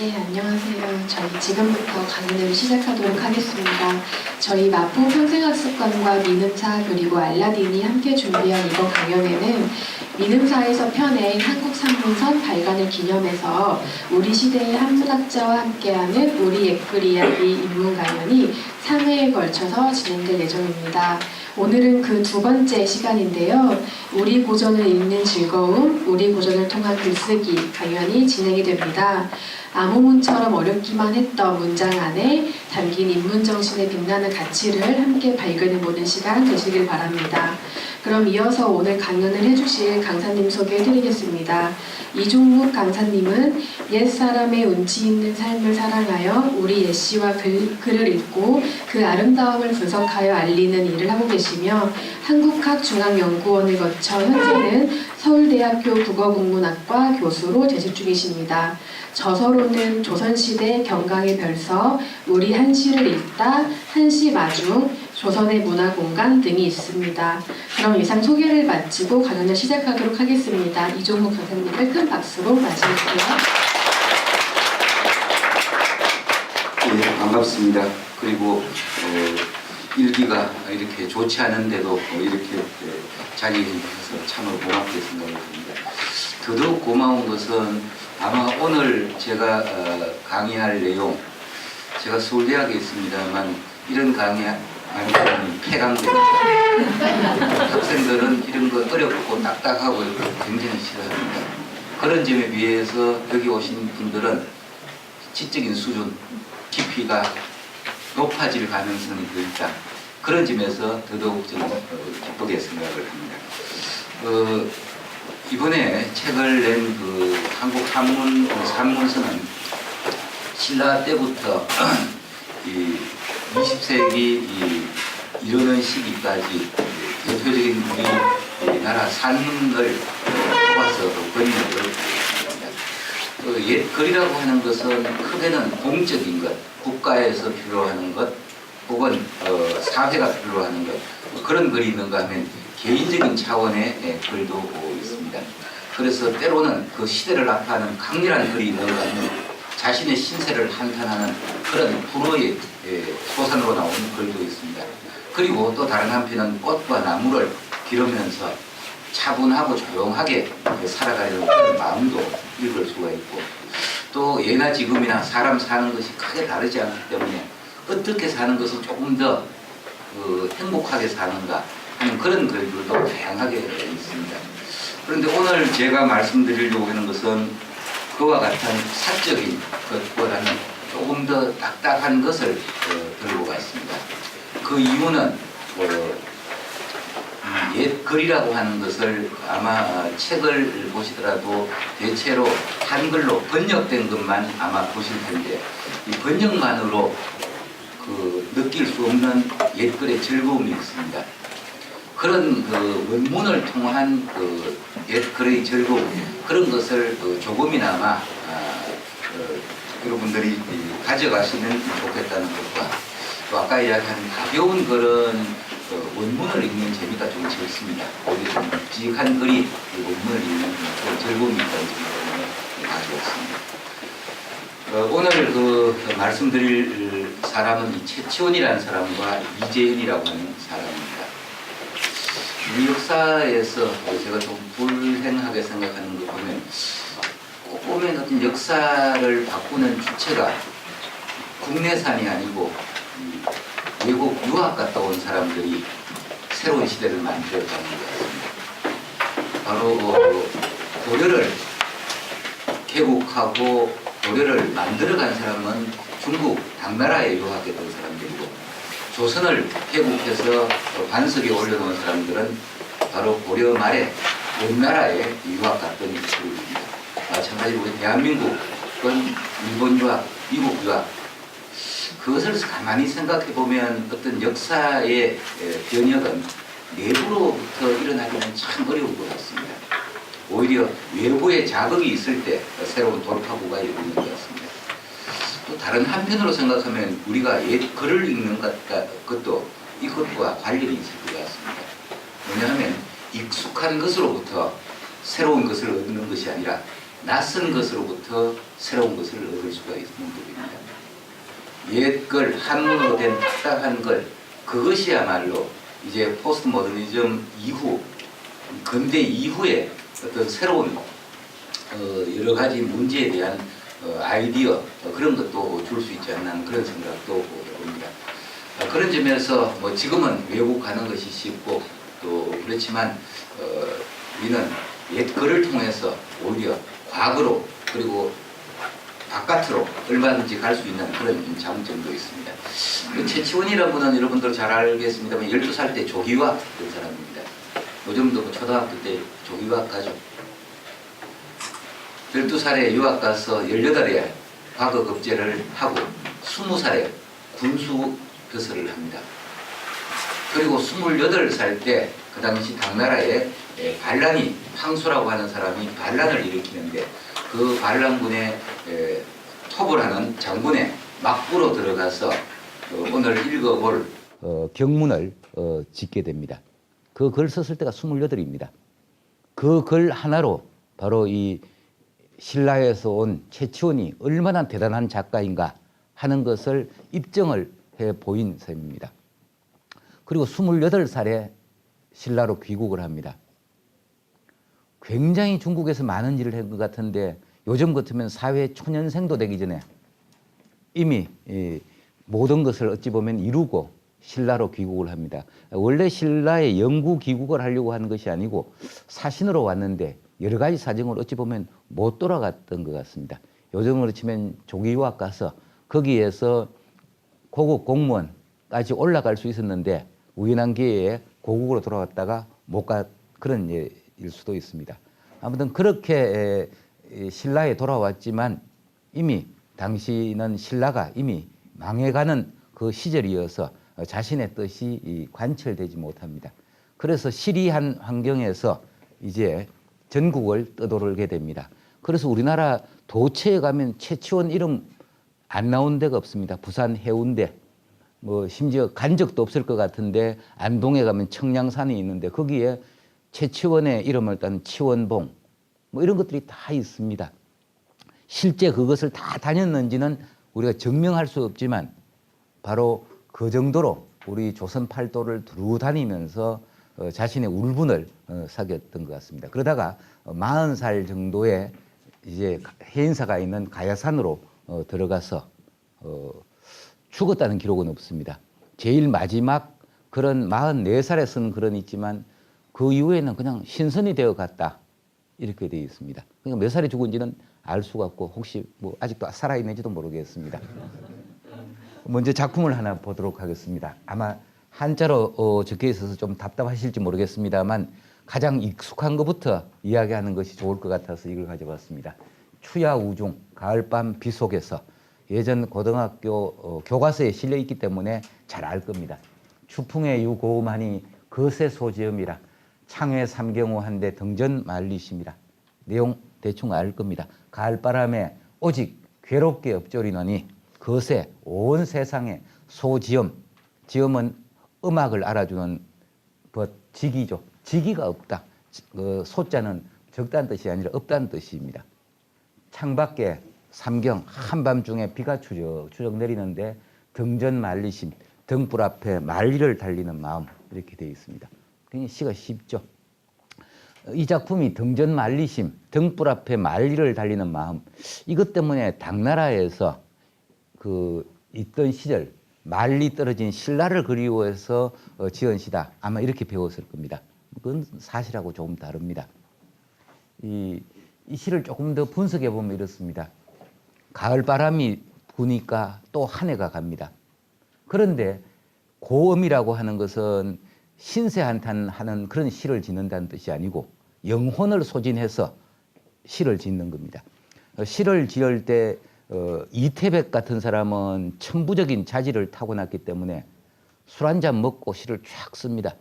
예, 안녕하세요. 저희 지금부터 강연을 시작하도록 하겠습니다. 저희 마포 평생학습관과 민음사 그리고 알라딘이 함께 준비한 이번 강연에는 민음사에서 펴낸 한국 산문선 발간을 기념해서 우리 시대의 한문학자와 함께하는 우리 옛글 이야기 입문 강연이 3회에 걸쳐서 진행될 예정입니다. 오늘은 그 두 번째 시간인데요. 우리 고전을 읽는 즐거움, 우리 고전을 통한 글쓰기 강연이 진행이 됩니다. 암호문처럼 어렵기만 했던 문장 안에 담긴 인문정신의 빛나는 가치를 함께 발견해보는 시간 되시길 바랍니다. 그럼 이어서 오늘 강연을 해주실 강사님 소개해드리겠습니다. 이종묵 강사님은 옛사람의 운치 있는 삶을 사랑하여 우리 옛시와 글을 읽고 그 아름다움을 분석하여 알리는 일을 하고 계시며 한국학중앙연구원을 거쳐 현재는 서울대학교 국어국문학과 교수로 재직 중이십니다. 저서로는 조선시대 경강의 별서, 우리 한시를 읽다, 한시 마중, 조선의 문화공간 등이 있습니다. 그럼 이상 소개를 마치고 강연을 시작하도록 하겠습니다. 이종묵 강사님을 큰 박수로 맞이할게요. 네, 반갑습니다. 그리고 일기가 이렇게 좋지 않은데도 이렇게 자기해서 참으로 고맙게 생각을 합니다. 더더욱 고마운 것은 아마 오늘 제가 강의할 내용, 제가 서울대학에 있습니다만 이런 강의 많이 하면 폐강됩니다. 학생들은 이런 거 어렵고 딱딱하고 굉장히 싫어합니다. 그런 점에 비해서 여기 오신 분들은 지적인 수준, 깊이가 높아질 가능성이 더 있다. 그런 점에서 더더욱 저는 기쁘게 생각을 합니다. 이번에 책을 낸 그 한국 산문서는 신라 때부터 이 20세기 이르는 시기까지 대표적인 우리나라 산문을 뽑아서 번역을 했습니다. 옛글이라고 하는 것은 크게는 공적인 것, 국가에서 필요하는 것, 혹은 사회가 필요하는 것, 그런 글이 있는가 하면 개인적인 차원의 글도 있습니다. 그래서 때로는 그 시대를 나타내는 강렬한 글이 있는가 하면 자신의 신세를 한탄하는 그런 불어의 소산으로 나오는 글도 있습니다. 그리고 또 다른 한편은 꽃과 나무를 기르면서 차분하고 조용하게 살아가려는 그런 마음도 읽을 수가 있고, 또 예나 지금이나 사람 사는 것이 크게 다르지 않기 때문에 어떻게 사는 것을 조금 더 행복하게 사는가 하는 그런 글들도 다양하게 있습니다. 그런데 오늘 제가 말씀드리려고 하는 것은 그와 같은 사적인 것보다는 조금 더 딱딱한 것을 들고 갔습니다. 그 이유는 옛글이라고 하는 것을 아마 책을 보시더라도 대체로 한글로 번역된 것만 아마 보실 텐데, 이 번역만으로 느낄 수 없는 옛글의 즐거움이 있습니다. 그런 원문을 통한 옛글의 즐거움, 그런 것을 조금이나마 여러분들이 가져가시면 좋겠다는 것과, 또 아까 이야기한 가벼운 글은 원문을 읽는 재미가 좀 적습니다. 오히려 좀 묵직한 글이 원문을 읽는 즐거움이 있다는 점을 가져왔습니다. 오늘 말씀드릴 사람은 최치원이라는 사람과 이재현이라고 하는 사람입니다. 우리 역사에서 제가 좀 불행하게 생각하는 거 보면 꼭 보면 어떤 역사를 바꾸는 주체가 국내산이 아니고 외국 유학 갔다 온 사람들이 새로운 시대를 만들었다는 것 같습니다. 바로 고려를 개국하고 고려를 만들어간 사람은 중국 당나라에 유학했던 사람들이고, 조선을 개국해서 반석에 올려놓은 사람들은 바로 고려 말에 원나라에 유학 갔던 그룹입니다. 마찬가지로 우리 대한민국은 일본 유학, 미국 유학, 그것을 가만히 생각해 보면 어떤 역사의 변혁은 내부로부터 일어나기는 참 어려운 것 같습니다. 오히려 외부의 자극이 있을 때 새로운 돌파구가 이루어지는 것 같습니다. 또 다른 한편으로 생각하면 우리가 옛 글을 읽는 것도 이것과 관련이 있을 것 같습니다. 왜냐하면 익숙한 것으로부터 새로운 것을 얻는 것이 아니라 낯선 것으로부터 새로운 것을 얻을 수가 있는 법입니다. 옛걸 한문으로 된 딱딱한 걸 그것이야말로 이제 포스트 모더니즘 이후 근대 이후에 어떤 새로운 여러 가지 문제에 대한 아이디어 그런 것도 줄 수 있지 않나 하는 그런 생각도 해봅니다. 그런 점에서 뭐 지금은 외국 가는 것이 쉽고 또 그렇지만 우리는 옛글을 통해서 오히려 과거로 그리고 바깥으로 얼마든지 갈 수 있는 그런 장점도 있습니다. 최치원이라는 분은 여러분들 잘 알겠습니다만 12살 때 조기유학 된 사람입니다. 요즘도 뭐 초등학교 때 조기유학 가죠. 12살에 유학 가서 18에 과거급제를 하고 20살에 군수 교섭을 합니다. 그리고 28살 때 그 당시 당나라에 반란이 황소라고 하는 사람이 반란을 일으키는데 그 반란군에 톱을 하는 장군의 막부로 들어가서 오늘 읽어볼 경문을 짓게 됩니다. 그 글 썼을 때가 28입니다. 그 글 하나로 바로 이 신라에서 온 최치원이 얼마나 대단한 작가인가 하는 것을 입증을 해 보인 셈입니다. 그리고 28살에 신라로 귀국을 합니다. 굉장히 중국에서 많은 일을 한 것 같은데 요즘 같으면 사회 초년생도 되기 전에 이미 모든 것을 어찌 보면 이루고 신라로 귀국을 합니다. 원래 신라에 영구 귀국을 하려고 하는 것이 아니고 사신으로 왔는데 여러 가지 사정으로 어찌 보면 못 돌아갔던 것 같습니다. 요즘으로 치면 조기 유학 가서 거기에서 고급 공무원까지 올라갈 수 있었는데 우연한 기회에 고국으로 돌아왔다가 못 가 그런 일 수도 있습니다. 아무튼 그렇게 신라에 돌아왔지만 이미 당시는 신라가 이미 망해가는 그 시절이어서 자신의 뜻이 관철되지 못합니다. 그래서 시리한 환경에서 이제 전국을 떠돌게 됩니다. 그래서 우리나라 도처에 가면 최치원 이름 안 나온 데가 없습니다. 부산 해운대, 뭐 심지어 간 적도 없을 것 같은데 안동에 가면 청량산이 있는데 거기에 최치원의 이름을 딴 치원봉 뭐 이런 것들이 다 있습니다. 실제 그것을 다 다녔는지는 우리가 증명할 수 없지만 바로 그 정도로 우리 조선 팔도를 두루 다니면서 자신의 울분을 사귀었던 것 같습니다. 그러다가 40살 정도에 이제 해인사가 있는 가야산으로 들어가서 죽었다는 기록은 없습니다. 제일 마지막 그런 44살에 쓴 글은 있지만 그 이후에는 그냥 신선이 되어 갔다 이렇게 되어 있습니다. 그러니까 몇 살에 죽은지는 알 수가 없고 혹시 뭐 아직도 살아있는지도 모르겠습니다. 먼저 작품을 하나 보도록 하겠습니다. 아마 한자로 적혀 있어서 좀 답답하실지 모르겠습니다만 가장 익숙한 것부터 이야기하는 것이 좋을 것 같아서 이걸 가져봤습니다. 추야우중 가을밤 비 속에서 예전 고등학교 교과서에 실려 있기 때문에 잘 알 겁니다. 추풍의 유고음하니 거세 소지음이라 창외 삼경호 한데 등전 말리심이라. 내용 대충 알 겁니다. 가을바람에 오직 괴롭게 엎조리느니 거세 온 세상에 소지음, 지음은 음악을 알아주는 직이죠. 직이가 없다. 소자는 적다는 뜻이 아니라 없다는 뜻입니다. 창밖에 삼경 한밤중에 비가 추적 내리는데 등전 말리심, 등불 앞에 말리를 달리는 마음 이렇게 되어 있습니다. 굉장히 시가 쉽죠. 이 작품이 등전 말리심, 등불 앞에 말리를 달리는 마음 이것 때문에 당나라에서 그 있던 시절 말리 떨어진 신라를 그리워해서 지은 시다. 아마 이렇게 배웠을 겁니다. 그건 사실하고 조금 다릅니다. 이 시를 조금 더 분석해 보면 이렇습니다. 가을 바람이 부니까 또 한 해가 갑니다. 그런데 고음이라고 하는 것은 신세한탄하는 그런 시를 짓는다는 뜻이 아니고 영혼을 소진해서 시를 짓는 겁니다. 시를 지을 때 이태백 같은 사람은 천부적인 자질을 타고났기 때문에 술 한잔 먹고 시를 쫙 씁니다.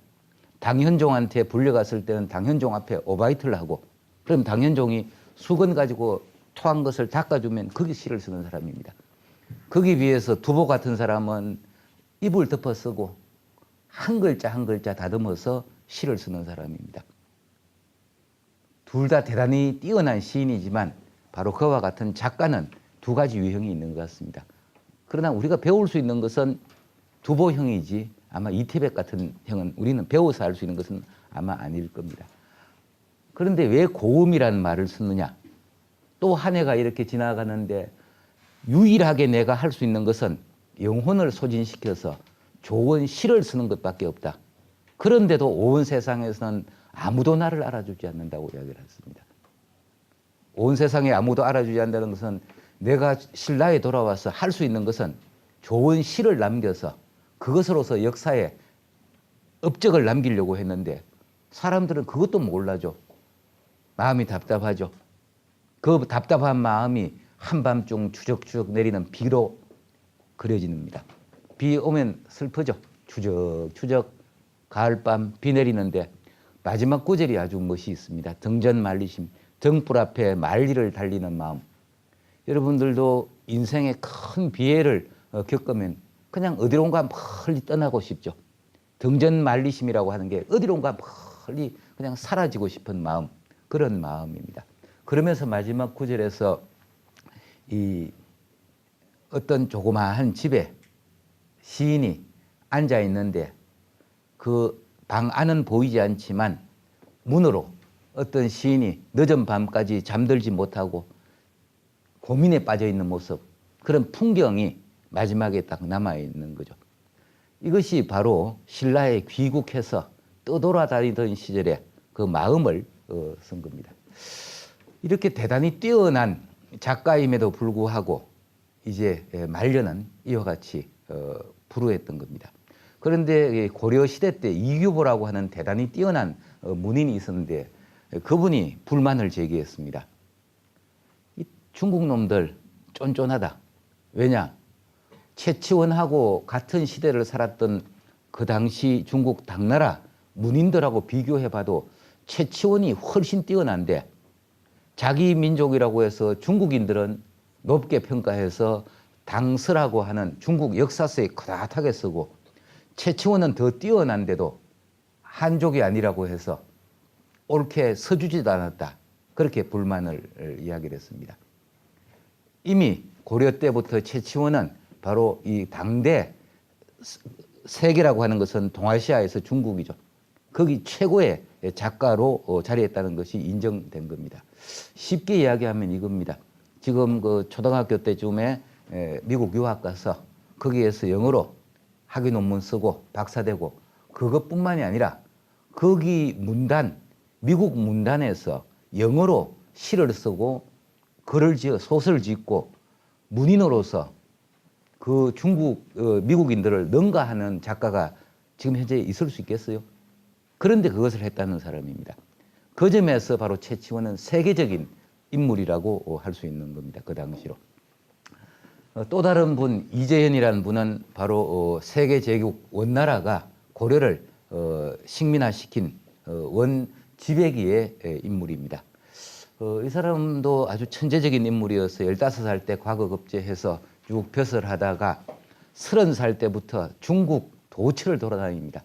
당현종한테 불려갔을 때는 당현종 앞에 오바이트를 하고 그럼 당현종이 수건 가지고 토한 것을 닦아주면 거기 시를 쓰는 사람입니다. 거기 비해서 두보 같은 사람은 입을 덮어 쓰고 한 글자 한 글자 다듬어서 시를 쓰는 사람입니다. 둘 다 대단히 뛰어난 시인이지만 바로 그와 같은 작가는 두 가지 유형이 있는 것 같습니다. 그러나 우리가 배울 수 있는 것은 두보형이지 아마 이태백 같은 형은 우리는 배워서 알 수 있는 것은 아마 아닐 겁니다. 그런데 왜 고음이라는 말을 쓰느냐? 또 한 해가 이렇게 지나가는데 유일하게 내가 할 수 있는 것은 영혼을 소진시켜서 좋은 시를 쓰는 것밖에 없다. 그런데도 온 세상에서는 아무도 나를 알아주지 않는다고 이야기를 했습니다. 온 세상에 아무도 알아주지 않는다는 것은 내가 신라에 돌아와서 할 수 있는 것은 좋은 시를 남겨서 그것으로서 역사에 업적을 남기려고 했는데 사람들은 그것도 몰라죠. 마음이 답답하죠. 그 답답한 마음이 한밤중 추적추적 내리는 비로 그려집니다. 비 오면 슬프죠. 추적추적 가을밤 비 내리는데 마지막 구절이 아주 멋이 있습니다. 등전말리심, 등불 앞에 만리를 달리는 마음. 여러분들도 인생의 큰 비애를 겪으면 그냥 어디론가 멀리 떠나고 싶죠. 등전말리심이라고 하는 게 어디론가 멀리 그냥 사라지고 싶은 마음, 그런 마음입니다. 그러면서 마지막 구절에서 이 어떤 조그마한 집에 시인이 앉아 있는데 그 방 안은 보이지 않지만 문으로 어떤 시인이 늦은 밤까지 잠들지 못하고 고민에 빠져 있는 모습, 그런 풍경이 마지막에 딱 남아 있는 거죠. 이것이 바로 신라에 귀국해서 떠돌아다니던 시절에 그 마음을 쓴 겁니다. 이렇게 대단히 뛰어난 작가임에도 불구하고 이제 말년은 이와 같이 불우했던 겁니다. 그런데 고려 시대 때 이규보라고 하는 대단히 뛰어난 문인이 있었는데 그분이 불만을 제기했습니다. 이 중국 놈들 쫀쫀하다. 왜냐? 최치원하고 같은 시대를 살았던 그 당시 중국 당나라 문인들하고 비교해봐도 최치원이 훨씬 뛰어난데 자기 민족이라고 해서 중국인들은 높게 평가해서 당서라고 하는 중국 역사서에 커다랗게 쓰고 최치원은 더 뛰어난데도 한족이 아니라고 해서 옳게 서주지도 않았다. 그렇게 불만을 이야기를 했습니다. 이미 고려 때부터 최치원은 바로 이 당대 세계라고 하는 것은 동아시아에서 중국이죠. 거기 최고의 작가로 자리했다는 것이 인정된 겁니다. 쉽게 이야기하면 이겁니다. 지금 그 초등학교 때쯤에 미국 유학 가서 거기에서 영어로 학위 논문 쓰고 박사되고 그것뿐만이 아니라 거기 문단, 미국 문단에서 영어로 시를 쓰고 글을 지어 소설을 짓고 문인으로서 그 중국 미국인들을 능가하는 작가가 지금 현재 있을 수 있겠어요? 그런데 그것을 했다는 사람입니다. 그 점에서 바로 최치원은 세계적인 인물이라고 할 수 있는 겁니다. 그 당시로. 또 다른 분 이재현이라는 분은 바로 세계 제국 원나라가 고려를 식민화시킨 원 지배기의 인물입니다. 이 사람도 아주 천재적인 인물이어서 15살 때 과거 급제해서 쭉 벼슬 하다가 30살 때부터 중국 도처를 돌아다닙니다.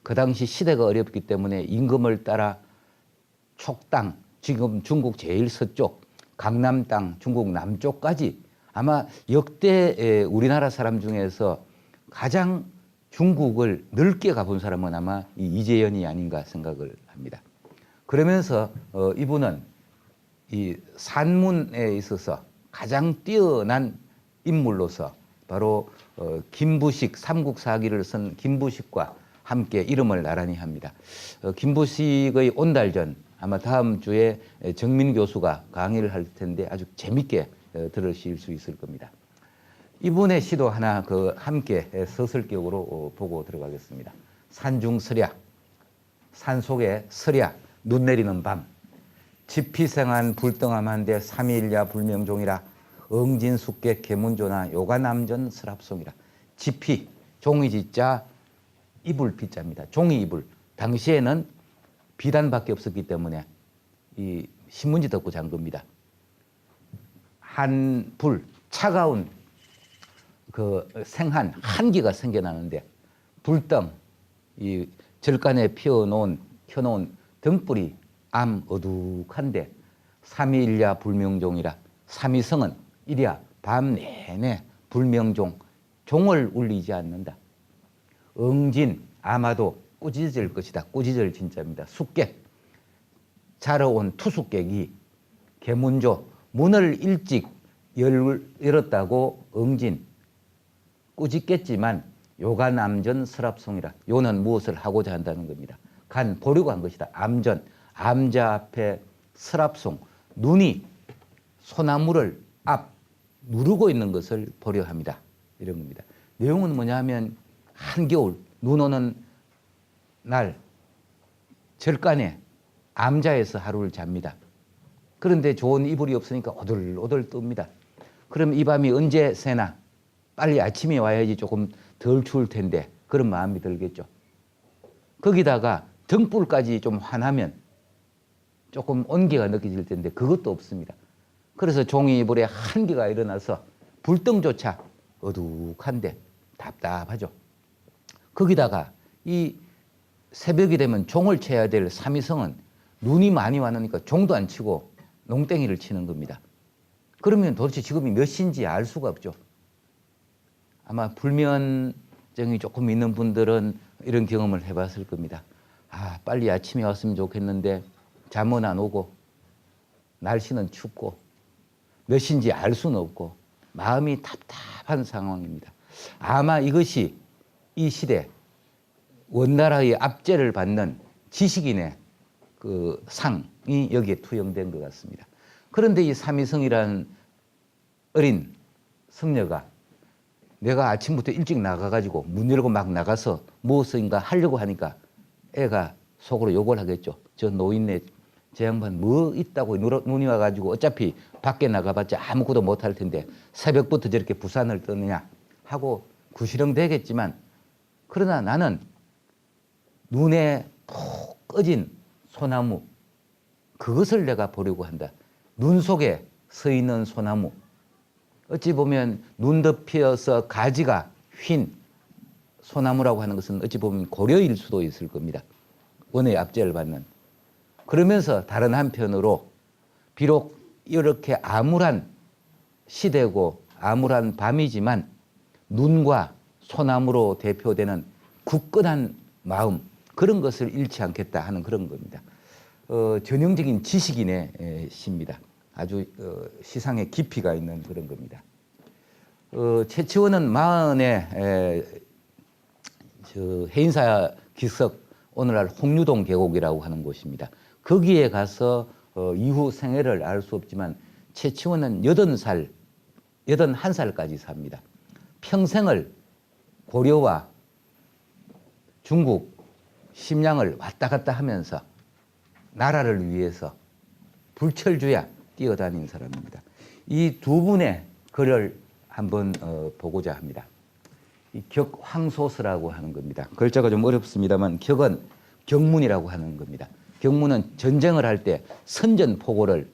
그 당시 시대가 어렵기 때문에 임금을 따라 촉당, 지금 중국 제일 서쪽, 강남 땅, 중국 남쪽까지 아마 역대 우리나라 사람 중에서 가장 중국을 넓게 가본 사람은 아마 이 이재현이 아닌가 생각을 합니다. 그러면서 이분은 이 산문에 있어서 가장 뛰어난 인물로서 바로 김부식 삼국사기를 쓴 김부식과 함께 이름을 나란히 합니다. 김부식의 온달 전 아마 다음 주에 정민 교수가 강의를 할 텐데 아주 재밌게 들으실 수 있을 겁니다. 이분의 시도 하나 함께 서술격으로 보고 들어가겠습니다. 산중설야, 산 속에 설야, 눈 내리는 밤, 지피생한 불등함한데 삼일야 불명종이라 응진숙계 계문조나 요가남전 설합송이라. 지피, 종이지자, 이불피자입니다. 종이이불. 당시에는 비단밖에 없었기 때문에 이 신문지 덮고 잔 겁니다. 한 불, 차가운 그 생한 한기가 생겨나는데 불덩, 이 절간에 켜놓은 등불이 어둑한데 삼일야 불명종이라 삼위성은 이랴 밤 내내 불명종, 종을 울리지 않는다. 응진 아마도 꾸짖을 것이다. 꾸짖을 진짜입니다. 숙객, 자러 온 투숙객이 개문조, 문을 일찍 열었다고 응진, 꾸짖겠지만 요간 암전 서랍송이라. 요는 무엇을 하고자 한다는 겁니다. 간, 보려고 한 것이다. 암전, 암자 앞에 서랍송, 눈이 소나무를 누르고 있는 것을 보려 합니다. 이런 겁니다. 내용은 뭐냐 하면 한겨울 눈 오는 날 절간에 암자에서 하루를 잡니다. 그런데 좋은 이불이 없으니까 오들오들 뜹니다. 그럼 이 밤이 언제 새나? 빨리 아침에 와야지 조금 덜 추울 텐데 그런 마음이 들겠죠. 거기다가 등불까지 좀 환하면 조금 온기가 느껴질 텐데 그것도 없습니다. 그래서 종이 이불에 한기가 일어나서 불등조차 어둑한데 답답하죠. 거기다가 이 새벽이 되면 종을 쳐야 될 삼위성은 눈이 많이 와놓으니까 종도 안 치고 농땡이를 치는 겁니다. 그러면 도대체 지금이 몇 시인지 알 수가 없죠. 아마 불면증이 조금 있는 분들은 이런 경험을 해봤을 겁니다. 아, 빨리 아침에 왔으면 좋겠는데 잠은 안 오고 날씨는 춥고 몇 시인지 알 수는 없고 마음이 답답한 상황입니다. 아마 이것이 이 시대 원나라의 압제를 받는 지식인의 그 상이 여기에 투영된 것 같습니다. 그런데 이 삼위성이라는 어린 성녀가 내가 아침부터 일찍 나가가지고 문 열고 막 나가서 무엇인가 하려고 하니까 애가 속으로 욕을 하겠죠. 저 노인네 저 양반 뭐 있다고 눈이 와가지고 어차피 밖에 나가봤자 아무것도 못할 텐데 새벽부터 저렇게 부산을 떠느냐 하고 구시렁대겠지만 그러나 나는 눈에 푹 꺼진 소나무 그것을 내가 보려고 한다. 눈 속에 서 있는 소나무 어찌 보면 눈 덮여서 가지가 휜 소나무라고 하는 것은 어찌 보면 고려일 수도 있을 겁니다. 원의 압제를 받는. 그러면서 다른 한편으로 비록 이렇게 암울한 시대고 암울한 밤이지만 눈과 소나무로 대표되는 굳건한 마음 그런 것을 잃지 않겠다 하는 그런 겁니다. 전형적인 지식인의 시입니다. 아주 시상에 깊이가 있는 그런 겁니다. 최치원은 마흔에 해인사 기석 오늘날 홍유동 계곡이라고 하는 곳입니다. 거기에 가서 이후 생애를 알 수 없지만 최치원은 81살까지 삽니다. 평생을 고려와 중국, 심양을 왔다 갔다 하면서 나라를 위해서 불철주야 뛰어다닌 사람입니다. 이 두 분의 글을 한번 보고자 합니다. 이 격황소서라고 하는 겁니다. 글자가 좀 어렵습니다만 격은 경문이라고 하는 겁니다. 경문은 전쟁을 할 때 선전포고를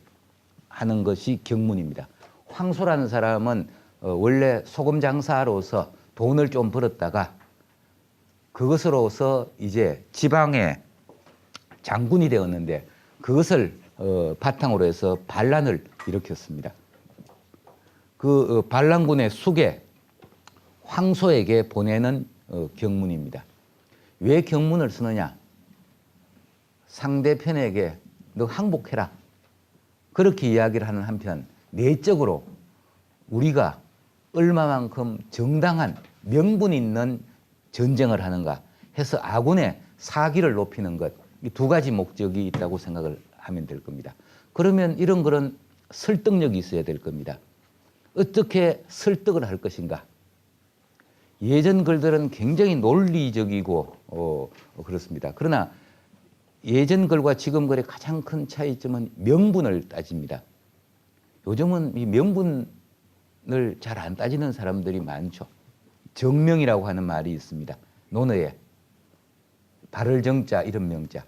하는 것이 경문입니다. 황소라는 사람은 원래 소금 장사로서 돈을 좀 벌었다가 그것으로서 이제 지방의 장군이 되었는데 그것을 바탕으로 해서 반란을 일으켰습니다. 그 반란군의 숙에 황소에게 보내는 경문입니다. 왜 경문을 쓰느냐? 상대편에게 너 항복해라. 그렇게 이야기를 하는 한편 내적으로 우리가 얼마만큼 정당한 명분 있는 전쟁을 하는가 해서 아군의 사기를 높이는 것, 이 두 가지 목적이 있다고 생각을 하면 될 겁니다. 그러면 이런 거는 설득력이 있어야 될 겁니다. 어떻게 설득을 할 것인가? 예전 글들은 굉장히 논리적이고 그렇습니다. 그러나 예전 글과 지금 글의 가장 큰 차이점은 명분을 따집니다. 요즘은 이 명분을 잘 안 따지는 사람들이 많죠. 정명이라고 하는 말이 있습니다. 논어에 바를 정자 이런 명자.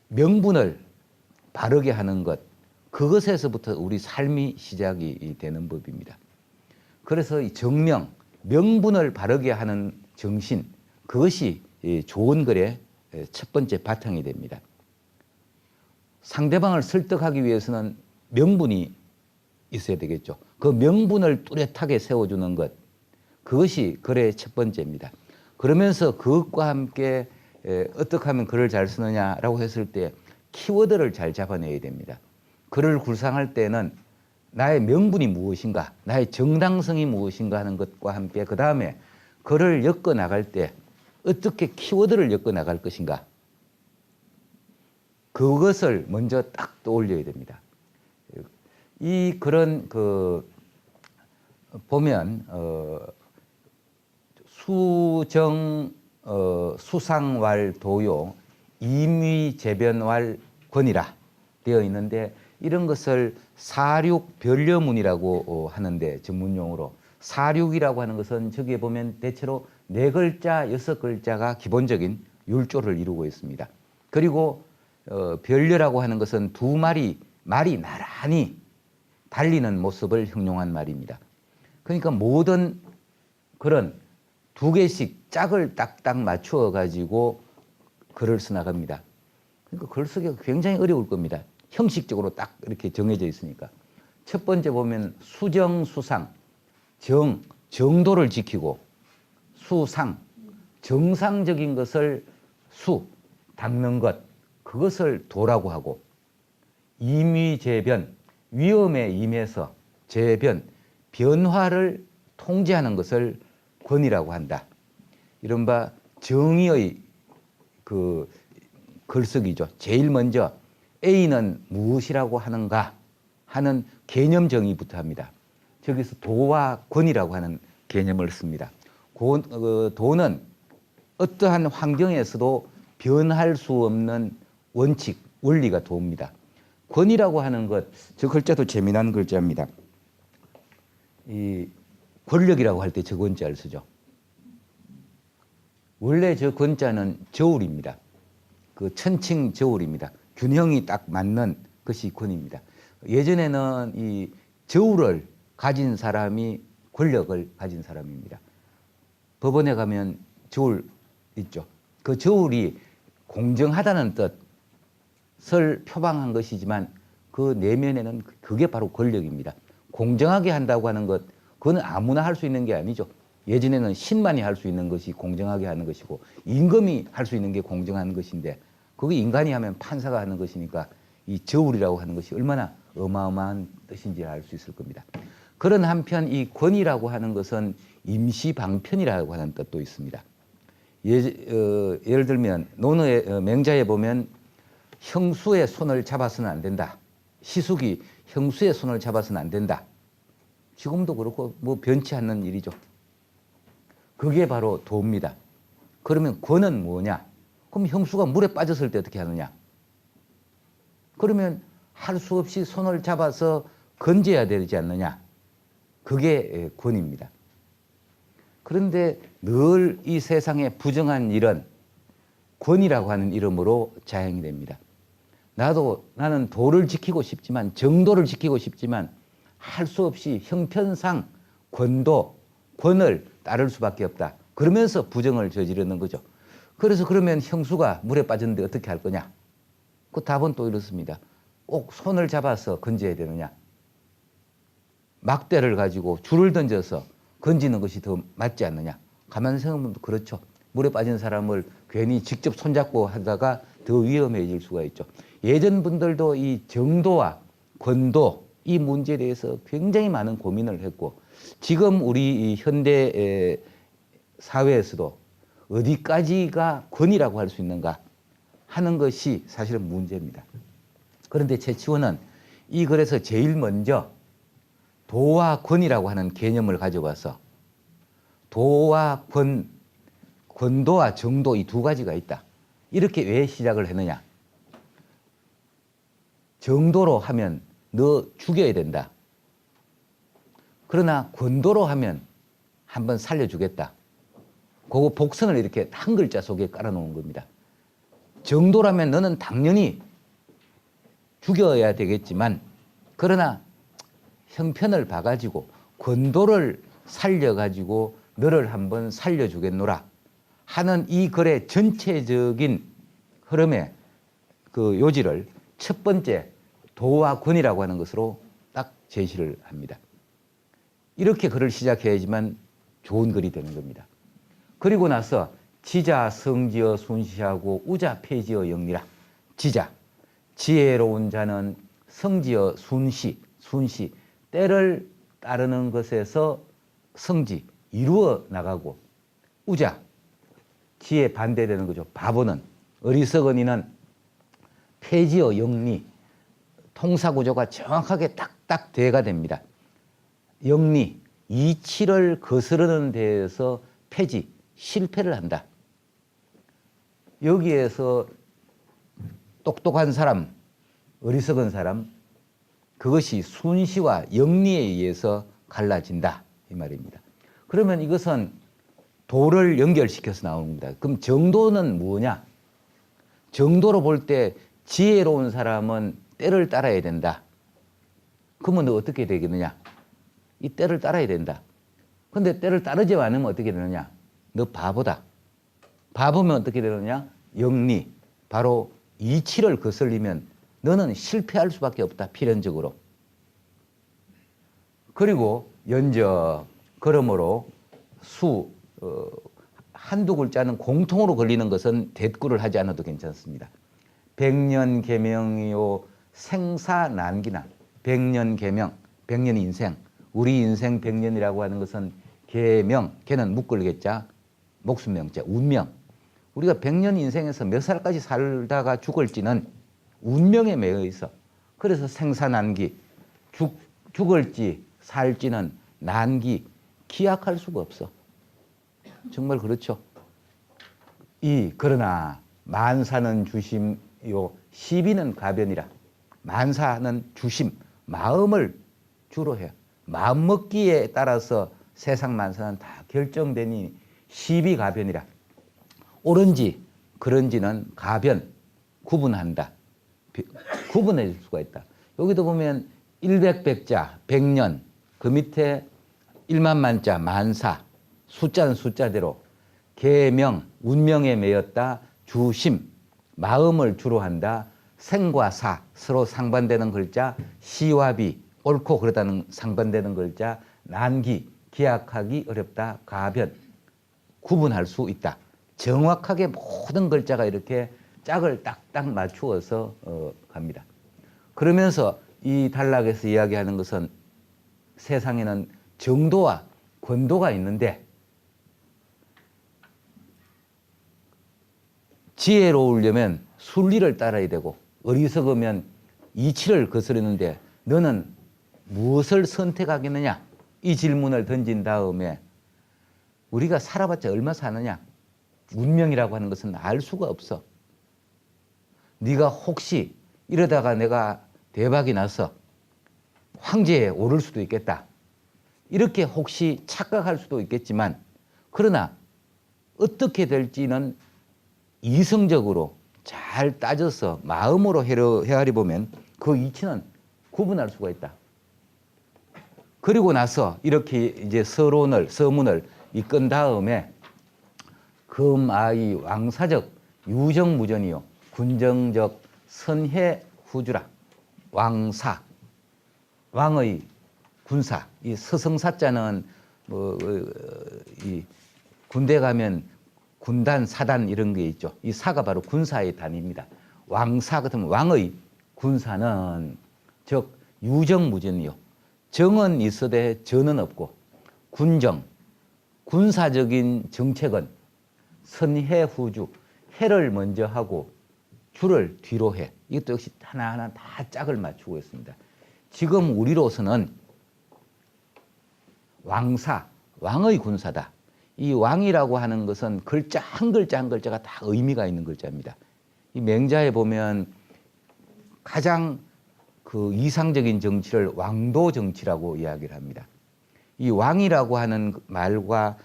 명분을 바르게 하는 것, 그것에서부터 우리 삶이 시작이 되는 법입니다. 그래서 이 정명, 명분을 바르게 하는 정신, 그것이 좋은 글의 첫 번째 바탕이 됩니다. 상대방을 설득하기 위해서는 명분이 있어야 되겠죠. 그 명분을 뚜렷하게 세워주는 것, 그것이 글의 첫 번째입니다. 그러면서 그것과 함께 어떻게 하면 글을 잘 쓰느냐라고 했을 때 키워드를 잘 잡아내야 됩니다. 글을 구상할 때는 나의 명분이 무엇인가, 나의 정당성이 무엇인가 하는 것과 함께 그 다음에 글을 엮어 나갈 때 어떻게 키워드를 엮어 나갈 것인가, 그것을 먼저 딱 떠올려야 됩니다. 이 글은 보면 수정 수상왈 도요 임의재변왈 권이라 되어 있는데, 이런 것을 사륙 변려문이라고 하는데, 전문용어로 사륙이라고 하는 것은 저기에 보면 대체로 4글자, 6글자가 기본적인 율조를 이루고 있습니다. 그리고 변려라고 하는 것은 두 말이 나란히 달리는 모습을 형용한 말입니다. 그러니까 모든 글은 2개씩 짝을 딱딱 맞추어 가지고 글을 써나갑니다. 그러니까 글 쓰기가 굉장히 어려울 겁니다. 형식적으로 딱 이렇게 정해져 있으니까. 첫 번째 보면 수정, 수상, 정도를 지키고, 수상, 정상적인 것을 닦는 것, 그것을 도라고 하고, 임의재변, 위험에 임해서 재변, 변화를 통제하는 것을 권이라고 한다. 이른바 정의의 글쓰기죠. 제일 먼저 A는 무엇이라고 하는가 하는 개념 정의부터 합니다. 저기서 도와 권이라고 하는 개념을 씁니다. 도는 어떠한 환경에서도 변할 수 없는 원칙, 원리가 도입니다. 권이라고 하는 것, 저 글자도 재미난 글자입니다. 이 권력이라고 할 때 저 권자를 쓰죠. 원래 저 권자는 저울입니다. 그 천칭 저울입니다. 균형이 딱 맞는 것이 권입니다. 예전에는 이 저울을 가진 사람이 권력을 가진 사람입니다. 법원에 가면 저울 있죠. 그 저울이 공정하다는 뜻을 표방한 것이지만 그 내면에는 그게 바로 권력입니다. 공정하게 한다고 하는 것, 그건 아무나 할 수 있는 게 아니죠. 예전에는 신만이 할 수 있는 것이 공정하게 하는 것이고, 임금이 할 수 있는 게 공정한 것인데, 그게 인간이 하면 판사가 하는 것이니까 이 저울이라고 하는 것이 얼마나 어마어마한 뜻인지 알 수 있을 겁니다. 그런 한편 이 권이라고 하는 것은 임시방편이라고 하는 뜻도 있습니다. 예를 들면 논어의 맹자에 보면 형수의 손을 잡아서는 안 된다. 시숙이 형수의 손을 잡아서는 안 된다. 지금도 그렇고 뭐 변치 않는 일이죠. 그게 바로 도입니다. 그러면 권은 뭐냐? 그럼 형수가 물에 빠졌을 때 어떻게 하느냐? 그러면 할 수 없이 손을 잡아서 건져야 되지 않느냐? 그게 권입니다. 그런데 늘 이 세상에 부정한 일은 권이라고 하는 이름으로 자행이 됩니다. 나는 도를 지키고 싶지만, 정도를 지키고 싶지만 할 수 없이 형편상 권을 따를 수밖에 없다. 그러면서 부정을 저지르는 거죠. 그래서 그러면 형수가 물에 빠졌는데 어떻게 할 거냐? 그 답은 또 이렇습니다. 꼭 손을 잡아서 건져야 되느냐? 막대를 가지고 줄을 던져서 건지는 것이 더 맞지 않느냐? 가만히 생각하면 그렇죠. 물에 빠진 사람을 괜히 직접 손잡고 하다가 더 위험해질 수가 있죠. 예전 분들도 이 정도와 권도, 이 문제에 대해서 굉장히 많은 고민을 했고, 지금 우리 이 현대 사회에서도 어디까지가 권이라고 할 수 있는가 하는 것이 사실은 문제입니다. 그런데 최치원은 이 글에서 제일 먼저 도와 권이라고 하는 개념을 가져와서 도와 권도와 정도, 이 두 가지가 있다. 이렇게 왜 시작을 했느냐? 정도로 하면 너 죽여야 된다. 그러나 권도로 하면 한번 살려주겠다. 그거 복선을 이렇게 한 글자 속에 깔아놓은 겁니다. 정도라면 너는 당연히 죽여야 되겠지만, 그러나 형편을 봐가지고 권도를 살려가지고 너를 한번 살려주겠노라 하는 이 글의 전체적인 흐름의 그 요지를 첫 번째 도와 권이라고 하는 것으로 딱 제시를 합니다. 이렇게 글을 시작해야지만 좋은 글이 되는 겁니다. 그리고 나서 지자 성지어 순시하고 우자 폐지어 영리라. 지자, 지혜로운 자는 성지어 순시, 때를 따르는 것에서 성지, 이루어 나가고, 우자, 지혜 반대되는 거죠. 바보는, 어리석은 이는 폐지어 영리, 통사구조가 정확하게 딱딱 돼가 됩니다. 영리, 이치를 거스르는 데에서 폐지, 실패를 한다. 여기에서 똑똑한 사람, 어리석은 사람, 그것이 순시와 영리에 의해서 갈라진다 이 말입니다. 그러면 이것은 도를 연결시켜서 나옵니다. 그럼 정도는 뭐냐? 정도로 볼 때 지혜로운 사람은 때를 따라야 된다. 그러면 너 어떻게 되겠느냐? 이 때를 따라야 된다. 근데 때를 따르지 않으면 어떻게 되느냐? 너 바보다. 바보면 어떻게 되느냐? 영리, 바로 이치를 거슬리면 너는 실패할 수밖에 없다, 필연적으로. 그리고 연적, 그러므로 한두 글자는 공통으로 걸리는 것은 대꾸를 하지 않아도 괜찮습니다. 백년 계명이요 생사난기나. 백년 계명, 백년 인생. 우리 인생 백년이라고 하는 것은 계명, 걔는 묶을겠자, 목숨명자, 운명. 우리가 백년 인생에서 몇 살까지 살다가 죽을지는 운명에 매여 있어. 그래서 생사난기, 죽을지 살지는 난기, 기약할 수가 없어. 정말 그렇죠. 그러나 만사는 주심요 시비는 가변이라. 만사는 주심, 마음을 주로 해요. 마음 먹기에 따라서 세상 만사는 다 결정되니 시비 가변이라. 옳은지 그런지는 가변, 구분한다. 구분해 줄 수가 있다. 여기도 보면 일백백자, 백년, 그 밑에 일만만자, 만사, 숫자는 숫자대로, 계명, 운명에 매였다, 주심, 마음을 주로 한다, 생과 사, 서로 상반되는 글자, 시와 비, 옳고 그러다는 상반되는 글자, 난기, 기약하기 어렵다, 가변, 구분할 수 있다. 정확하게 모든 글자가 이렇게 짝을 딱딱 맞추어서 갑니다. 그러면서 이 단락에서 이야기하는 것은 세상에는 정도와 권도가 있는데 지혜로우려면 순리를 따라야 되고 어리석으면 이치를 거스르는데 너는 무엇을 선택하겠느냐? 이 질문을 던진 다음에 우리가 살아봤자 얼마 사느냐? 운명이라고 하는 것은 알 수가 없어. 네가 혹시 이러다가 내가 대박이 나서 황제에 오를 수도 있겠다. 이렇게 혹시 착각할 수도 있겠지만 그러나 어떻게 될지는 이성적으로 잘 따져서 마음으로 헤아려 보면 그 이치는 구분할 수가 있다. 그리고 나서 이렇게 이제 서문을 이끈 다음에 금아이 왕사적 유정무전이요 군정적 선해후주라. 왕사, 왕의 군사. 이 서성사자는 이 군대 가면 군단, 사단 이런 게 있죠. 이 사가 바로 군사의 단위입니다. 왕사 같으면 왕의 군사는 즉 유정무전이요. 정은 있어도 전은 없고 군정, 군사적인 정책은 선해후주, 해를 먼저 하고 주를 뒤로 해. 이것도 역시 하나하나 다 짝을 맞추고 있습니다. 지금 우리로서는 왕사, 왕의 군사다. 이 왕이라고 하는 것은 글자 한 글자 한 글자가 다 의미가 있는 글자입니다. 이 맹자에 보면 가장 그 이상적인 정치를 왕도 정치라고 이야기를 합니다. 이 왕이라고 하는 말과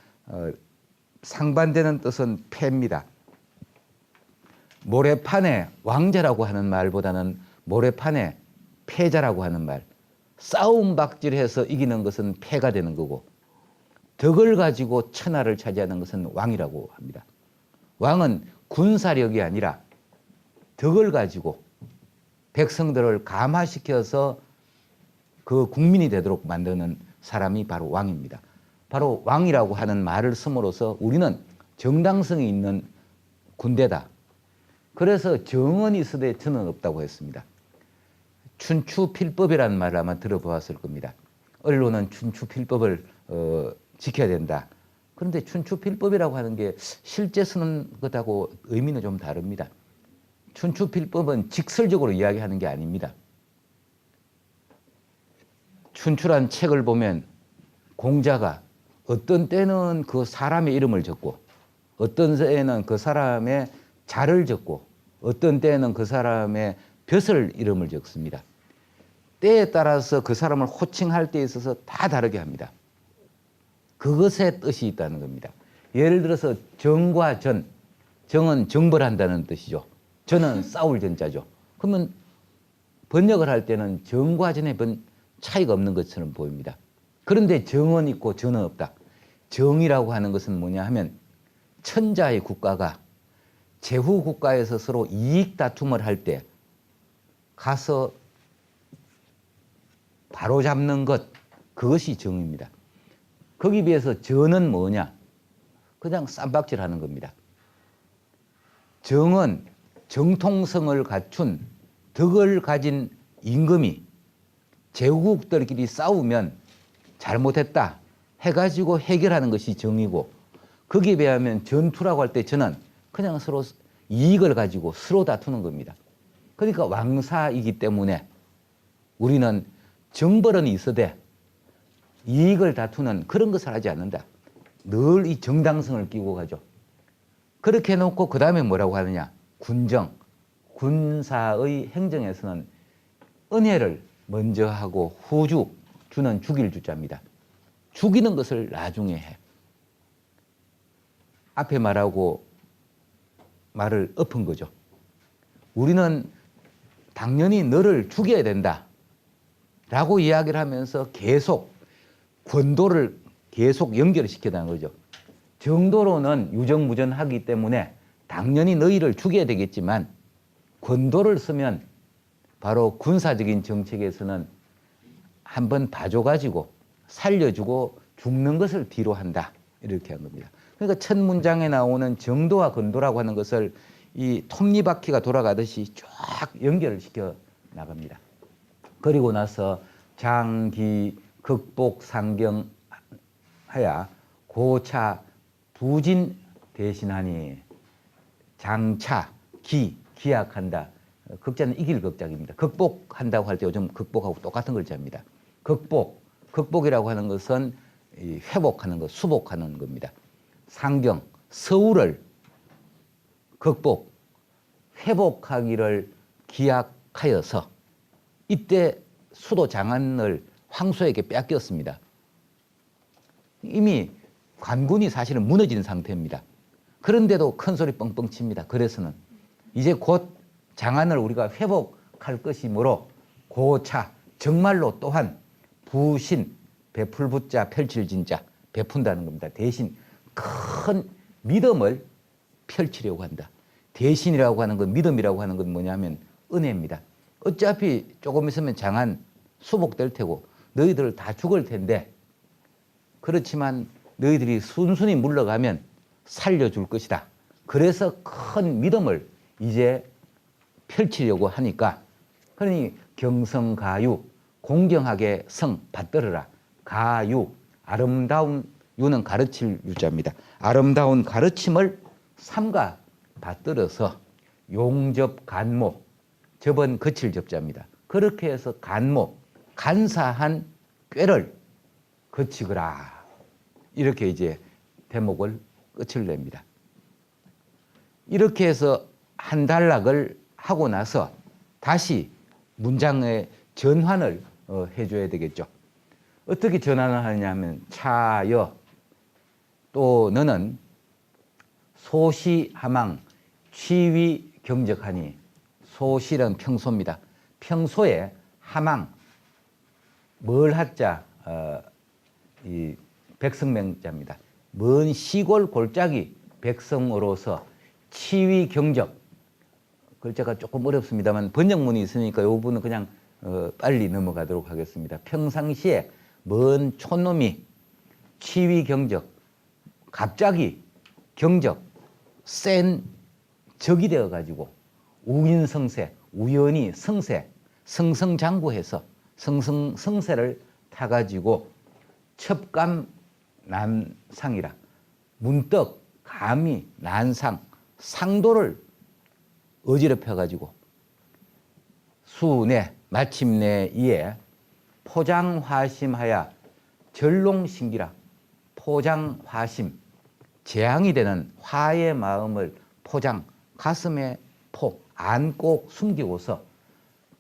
상반되는 뜻은 패입니다. 모래판에 왕자라고 하는 말보다는 모래판에 패자라고 하는 말. 싸움 박질해서 이기는 것은 패가 되는 거고 덕을 가지고 천하를 차지하는 것은 왕이라고 합니다. 왕은 군사력이 아니라 덕을 가지고 백성들을 감화시켜서 그 국민이 되도록 만드는 사람이 바로 왕입니다. 바로 왕이라고 하는 말을 씀으로써 우리는 정당성이 있는 군대다. 그래서 정언이 있으되 전은 없다고 했습니다. 춘추필법이라는 말을 아마 들어보았을 겁니다. 언론은 춘추필법을 지켜야 된다. 그런데 춘추필법이라고 하는 게 실제 쓰는 것하고 의미는 좀 다릅니다. 춘추필법은 직설적으로 이야기하는 게 아닙니다. 춘추란 책을 보면 공자가 어떤 때는 그 사람의 이름을 적고 어떤 때는 그 사람의 자를 적고 어떤 때는 그 사람의 벼슬 이름을 적습니다. 때에 따라서 그 사람을 호칭할 때 있어서 다 다르게 합니다. 그것에 뜻이 있다는 겁니다. 예를 들어서 정과 전, 정은 정벌한다는 뜻이죠. 전은 싸울 전자죠. 그러면 번역을 할 때는 정과 전의 차이가 없는 것처럼 보입니다. 그런데 정은 있고 전은 없다. 정이라고 하는 것은 뭐냐 하면 천자의 국가가 제후 국가에서 서로 이익 다툼을 할 때 가서 바로잡는 것, 그것이 정입니다. 거기에 비해서 전은 뭐냐? 그냥 쌈박질하는 겁니다. 정은 정통성을 갖춘 덕을 가진 임금이 제후국들끼리 싸우면 잘못했다 해가지고 해결하는 것이 정이고, 거기에 비하면 전투라고 할 때 저는 그냥 서로 이익을 가지고 서로 다투는 겁니다. 그러니까 왕사이기 때문에 우리는 정벌은 있어도 이익을 다투는 그런 것을 하지 않는다. 늘 이 정당성을 끼고 가죠. 그렇게 해놓고 그 다음에 뭐라고 하느냐? 군정, 군사의 행정에서는 은혜를 먼저 하고 후주, 주는 죽일 주자입니다. 죽이는 것을 나중에 해. 앞에 말하고 말을 엎은 거죠. 우리는 당연히 너를 죽여야 된다 라고 이야기를 하면서 계속 권도를 계속 연결시켜다는 거죠. 정도로는 유정무전하기 때문에 당연히 너희를 죽여야 되겠지만 권도를 쓰면 바로 군사적인 정책에서는 한번 봐줘가지고 살려주고 죽는 것을 뒤로 한다, 이렇게 한 겁니다. 그러니까 첫 문장에 나오는 정도와 권도라고 하는 것을 이 톱니바퀴가 돌아가듯이 쫙 연결을 시켜 나갑니다. 그리고 나서 장기 극복 상경 하야 고차 부진 대신하니, 장차 기약한다. 극자는 이길 극자입니다. 극복한다고 할 때 요즘 극복하고 똑같은 글자입니다. 극복이라고 하는 것은 회복하는 것, 수복하는 겁니다. 상경, 서울을 극복, 회복하기를 기약하여서 이때 수도 장안을 황소에게 뺏겼습니다. 이미 관군이 사실은 무너진 상태입니다. 그런데도 큰 소리 뻥뻥 칩니다. 그래서는 이제 곧 장안을 우리가 회복할 것이므로 고차, 정말로 또한 부신, 베풀 부자, 펼칠 진자, 베푼다는 겁니다. 대신 큰 믿음을 펼치려고 한다. 대신이라고 하는 건, 믿음이라고 하는 건 뭐냐면 은혜입니다. 어차피 조금 있으면 장안 수복될 테고 너희들 다 죽을 텐데, 그렇지만 너희들이 순순히 물러가면 살려줄 것이다. 그래서 큰 믿음을 이제 펼치려고 하니까, 그러니 경성가유, 공경하게 성 받들어라. 가유, 아름다운, 유는 가르칠 유자입니다. 아름다운 가르침을 삼가 받들어서 용접 간모, 접은 거칠 접자입니다. 그렇게 해서 간모, 간사한 꾀를 거치거라. 이렇게 이제 대목을 끝을 냅니다. 이렇게 해서 한 단락을 하고 나서 다시 문장의 전환을 해줘야 되겠죠. 어떻게 전환을 하느냐 하면 차여, 또 너는 소시하망 취위 경적하니, 소실은 평소입니다. 평소에 하망, 뭘 하자, 이 백성명자입니다. 먼 시골 골짜기 백성으로서 취위 경적, 글자가 조금 어렵습니다만 번역문이 있으니까 이 부분은 그냥 빨리 넘어가도록 하겠습니다. 평상시에 먼 촌놈이 치위 경적, 갑자기 경적, 센 적이 되어가지고 우인성세, 우연히 성세, 성성장구해서 성성성세를 타가지고 첩감난상이라 문득 감히 난상, 상도를 어지럽혀가지고 수내 마침내 이에 포장화심하여 절롱신기라 포장화심 재앙이 되는 화의 마음을 포장 가슴에 안고 숨기고서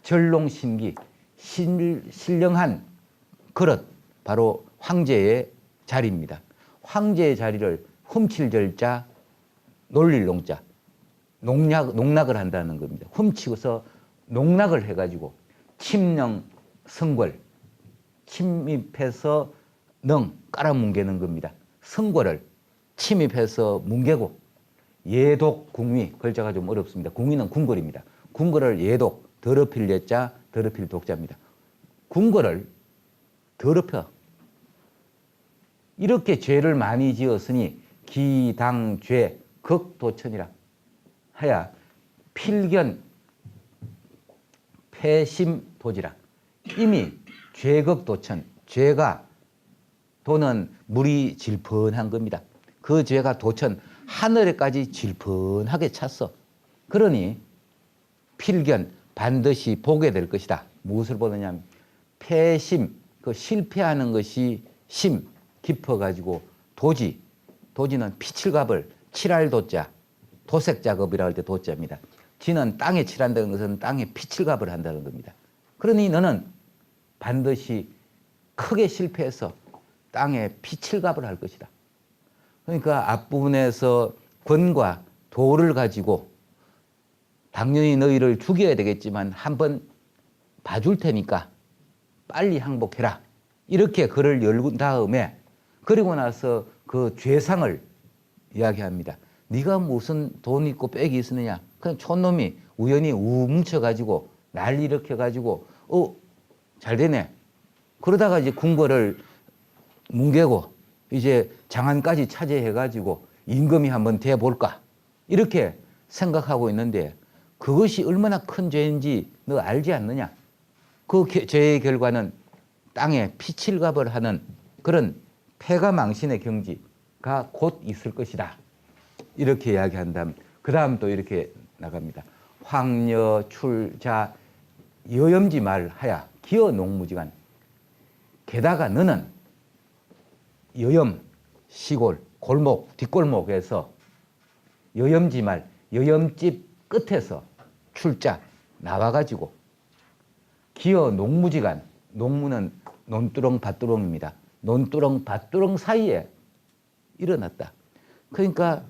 절롱신기 신령한 그릇 바로 황제의 자리입니다. 황제의 자리를 훔칠 절자 놀릴 농자 농락을 한다는 겁니다. 훔치고서 농락을 해가지고 침령 성궐 침입해서 깔아뭉개는 겁니다. 성궐을 침입해서 뭉개고 예독 궁위 글자가 좀 어렵습니다. 궁위는 궁궐입니다. 궁궐을 예독 더럽힐 예자 더럽힐 독자입니다. 궁궐을 더럽혀 이렇게 죄를 많이 지었으니 기당죄 극도천이라 하야 필견 패심도지라 이미 죄극도천 죄가 도는 물이 질펀한 겁니다. 그 죄가 도천 하늘에까지 질펀하게 찼어. 그러니 필견 반드시 보게 될 것이다. 무엇을 보느냐 하면 패심 그 실패하는 것이 심 깊어가지고 도지는 피칠갑을 칠할 도자 도색작업이라 할 때 도자입니다. 지는 땅에 칠한다는 것은 땅에 피칠갑을 한다는 겁니다. 그러니 너는 반드시 크게 실패해서 땅에 피칠갑을 할 것이다. 그러니까 앞부분에서 권과 도를 가지고 당연히 너희를 죽여야 되겠지만 한번 봐줄 테니까 빨리 항복해라. 이렇게 글을 열은 다음에 그리고 나서 그 죄상을 이야기합니다. 네가 무슨 돈 있고 빽이 있느냐. 그냥 촌놈이 우연히 뭉쳐가지고 난리 일으켜가지고 잘 되네. 그러다가 이제 궁궐을 뭉개고 이제 장안까지 차지해가지고 임금이 한번 돼볼까 이렇게 생각하고 있는데 그것이 얼마나 큰 죄인지 너 알지 않느냐. 그 죄의 결과는 땅에 피칠갑을 하는 그런 패가망신의 경지가 곧 있을 것이다. 이렇게 이야기한 다음 그 다음 또 이렇게 나갑니다. 황여 출자 여염지 말하야 기어 농무지간 게다가 너는 여염 시골 골목 뒷골목에서 여염지 말 여염집 끝에서 출자 나와가지고 기어 농무지간 농무는 논두렁 밭두렁입니다. 논두렁 밭두렁 사이에 일어났다. 그러니까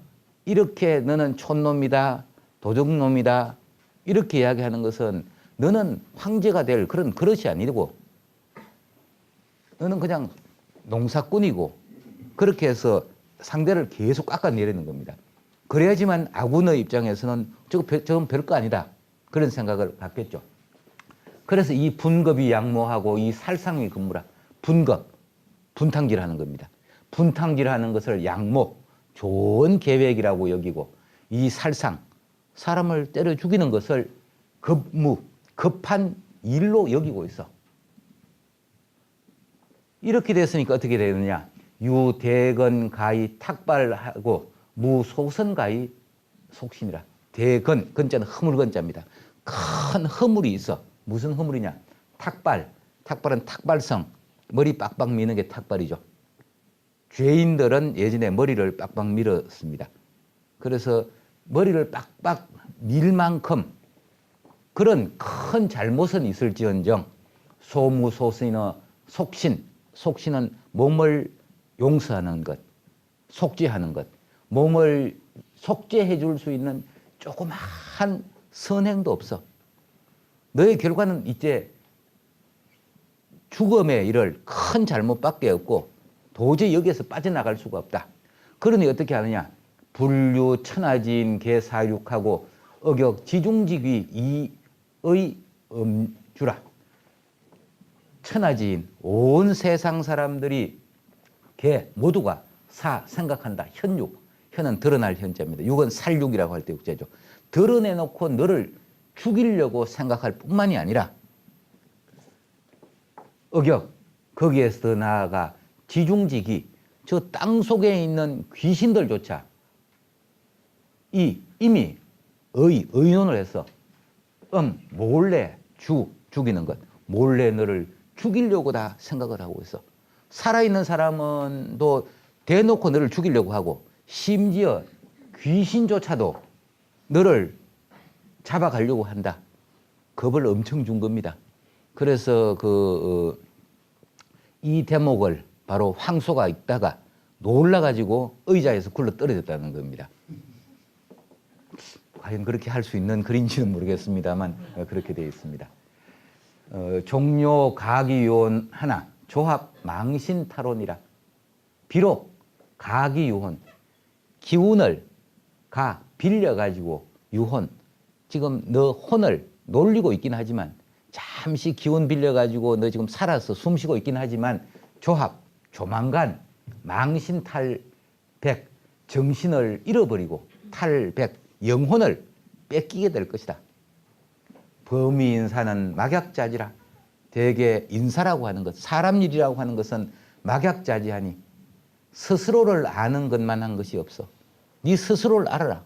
이렇게 너는 촌놈이다 도적놈이다 이렇게 이야기하는 것은 너는 황제가 될 그런 그릇이 아니고 너는 그냥 농사꾼이고 그렇게 해서 상대를 계속 깎아내리는 겁니다. 그래야지만 아군의 입장에서는 저건 별거 아니다 그런 생각을 갖겠죠. 그래서 이 분급이 양모하고 이 살상이 근무라 분급 분탕질하는 겁니다. 분탕질하는 것을 양모 좋은 계획이라고 여기고 이 살상 사람을 때려 죽이는 것을 급한 일로 여기고 있어. 이렇게 됐으니까 어떻게 되느냐. 유대건 가히 탁발하고 무소선 가히 속신이라. 대건, 건자는 허물건자입니다. 큰 허물이 있어. 무슨 허물이냐. 탁발은 탁발성. 머리 빡빡 미는 게 탁발이죠. 죄인들은 예전에 머리를 빡빡 밀었습니다. 그래서 머리를 빡빡 밀 만큼 그런 큰 잘못은 있을지언정 소무소신의 속신은 몸을 용서하는 것, 속죄하는 것, 몸을 속죄해 줄 수 있는 조그마한 선행도 없어. 너의 결과는 이제 죽음에 이를 큰 잘못밖에 없고 도저히 여기에서 빠져나갈 수가 없다. 그러니 어떻게 하느냐. 불류 천하진 개사육하고 어격 지중직위 이의 음주라. 천하지인 온 세상 사람들이 개 모두가 사 생각한다. 현육. 현은 드러날 현자입니다. 육은 살육이라고 할 때 육자죠. 드러내놓고 너를 죽이려고 생각할 뿐만이 아니라 억역, 거기에서 더 나아가 지중지기, 저 땅 속에 있는 귀신들조차 이미 의논을 해서 몰래 죽이는 것, 몰래 너를 죽이려고 다 생각을 하고 있어. 살아있는 사람은 또 대놓고 너를 죽이려고 하고, 심지어 귀신조차도 너를 잡아가려고 한다. 겁을 엄청 준 겁니다. 그래서 이 대목을 바로 황소가 읽다가 놀라가지고 의자에서 굴러 떨어졌다는 겁니다. 과연 그렇게 할 수 있는 글인지는 모르겠습니다만 그렇게 되어 있습니다. 종료 가기요원 하나, 조합 망신탈원이라. 비록 가기유혼, 기운을 빌려가지고 유혼, 지금 너 혼을 놀리고 있긴 하지만, 잠시 기운 빌려가지고 너 지금 살아서 숨쉬고 있긴 하지만, 조합, 조만간 망신탈백, 정신을 잃어버리고 탈백, 영혼을 뺏기게 될 것이다. 범위인사는 막약자지라. 대개 인사라고 하는 것, 사람 일이라고 하는 것은 막약자지하니 스스로를 아는 것만 한 것이 없어. 네 스스로를 알아라.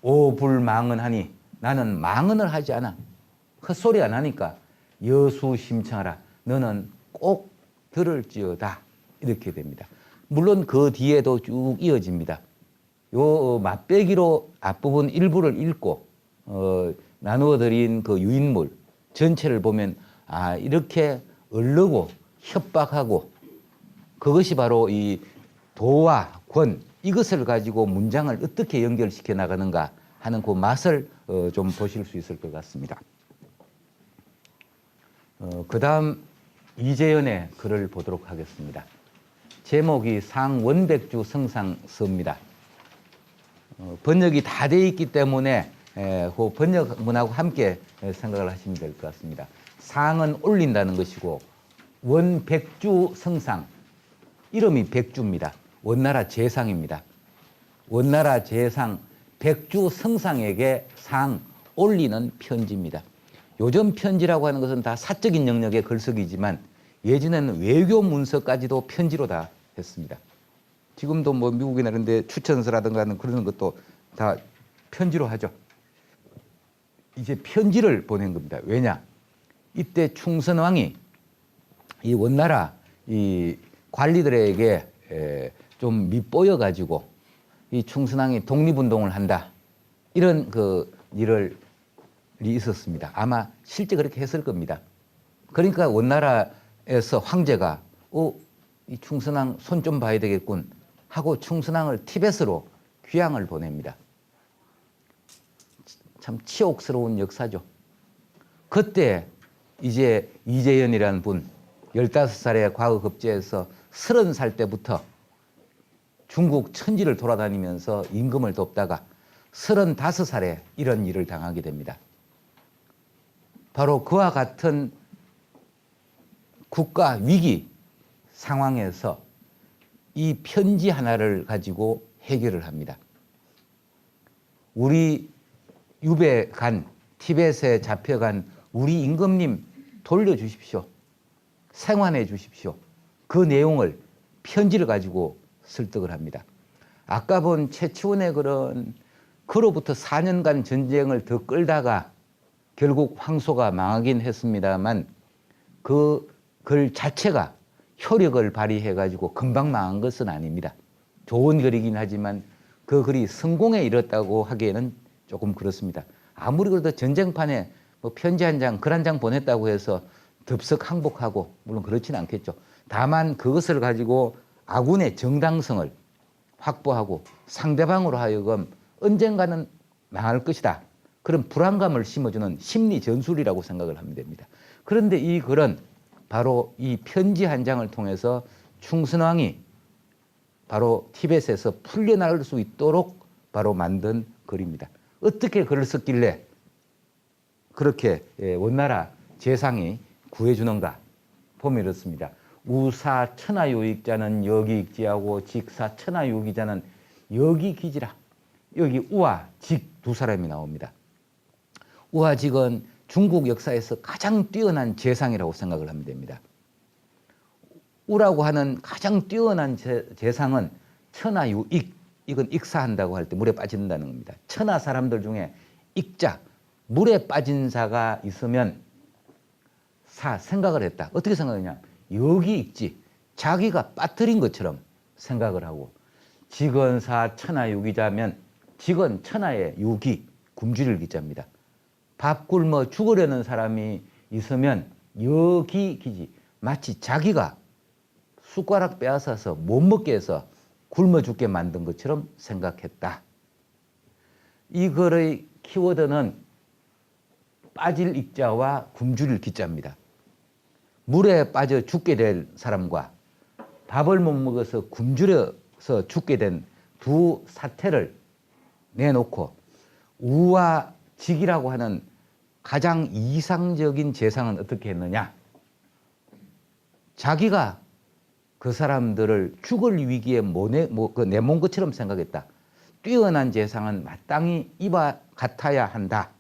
오불망언하니 나는 망언을 하지 않아. 헛소리 안 하니까 여수심청하라. 너는 꼭 들을지어다. 이렇게 됩니다. 물론 그 뒤에도 쭉 이어집니다. 요 맛배기로 앞부분 일부를 읽고 나누어 드린 그 유인물 전체를 보면 이렇게 얼르고 협박하고, 그것이 바로 이 도와 권, 이것을 가지고 문장을 어떻게 연결시켜 나가는가 하는 그 맛을 좀 보실 수 있을 것 같습니다. 그 다음 이재연의 글을 보도록 하겠습니다. 제목이 상원백주 성상서입니다. 번역이 다 되어 있기 때문에 그 번역문하고 함께 생각을 하시면 될 것 같습니다. 상은 올린다는 것이고, 원백주 성상, 이름이 백주입니다. 원나라 재상입니다. 원나라 재상 백주 성상에게 상 올리는 편지입니다. 요즘 편지라고 하는 것은 다 사적인 영역의 글쓰기지만, 예전에는 외교 문서까지도 편지로 다 했습니다. 지금도 뭐 미국이나 이런 데 추천서라든가 하는 그런 것도 다 편지로 하죠. 이제 편지를 보낸 겁니다. 왜냐? 이때 충선왕이 이 원나라 이 관리들에게 좀 밉보여 가지고 이 충선왕이 독립운동을 한다, 이런 그 일이 있었습니다. 아마 실제 그렇게 했을 겁니다. 그러니까 원나라에서 황제가 이 충선왕 손 좀 봐야 되겠군 하고 충선왕을 티벳으로 귀양을 보냅니다. 참 치욕스러운 역사죠. 그때 이제 이재연이라는 분, 15살의 과거급제에서 30살 때부터 중국 천지를 돌아다니면서 임금을 돕다가 35살에 이런 일을 당하게 됩니다. 바로 그와 같은 국가 위기 상황에서 이 편지 하나를 가지고 해결을 합니다. 우리 유배 간, 티벳에 잡혀간 우리 임금님 돌려주십시오. 생환해 주십시오. 그 내용을 편지를 가지고 설득을 합니다. 아까 본 최치원의 글은 그로부터 4년간 전쟁을 더 끌다가 결국 황소가 망하긴 했습니다만, 그 글 자체가 효력을 발휘해 가지고 금방 망한 것은 아닙니다. 좋은 글이긴 하지만 그 글이 성공에 이뤘다고 하기에는 조금 그렇습니다. 아무리 그래도 전쟁판에 뭐 편지 한 장, 글 한 장 보냈다고 해서 덥석 항복하고, 물론 그렇지는 않겠죠. 다만 그것을 가지고 아군의 정당성을 확보하고 상대방으로 하여금 언젠가는 망할 것이다, 그런 불안감을 심어주는 심리 전술이라고 생각을 하면 됩니다. 그런데 이 글은 바로 이 편지 한 장을 통해서 충선왕이 바로 티벳에서 풀려나갈 수 있도록 바로 만든 글입니다. 어떻게 글을 썼길래 그렇게 원나라 재상이 구해주는가 보면 이렇습니다. 우사 천하요익자는 여기익지하고 직사 천하요기자는 여기기지라. 여기 우와 직 두 사람이 나옵니다. 우와 직은 중국 역사에서 가장 뛰어난 재상이라고 생각을 하면 됩니다. 우라고 하는 가장 뛰어난 재상은 천하유익, 이건 익사한다고 할 때 물에 빠진다는 겁니다. 천하 사람들 중에 익자, 물에 빠진 자가 있으면 생각을 했다. 어떻게 생각하냐? 여기 있지. 자기가 빠뜨린 것처럼 생각을 하고, 직언사 천하유기자면 직은 천하의 유기, 굶주릴 기자입니다. 밥 굶어 죽으려는 사람이 있으면 여기 기지. 마치 자기가 숟가락 빼앗아서 못 먹게 해서 굶어 죽게 만든 것처럼 생각했다. 이 글의 키워드는 빠질 익자와 굶주릴 기자입니다. 물에 빠져 죽게 될 사람과 밥을 못 먹어서 굶주려서 죽게 된 두 사태를 내놓고 우와 직이라고 하는 가장 이상적인 재상은 어떻게 했느냐? 자기가 그 사람들을 죽을 위기에 내몬 것처럼 생각했다. 뛰어난 재상은 마땅히 이와 같아야 한다.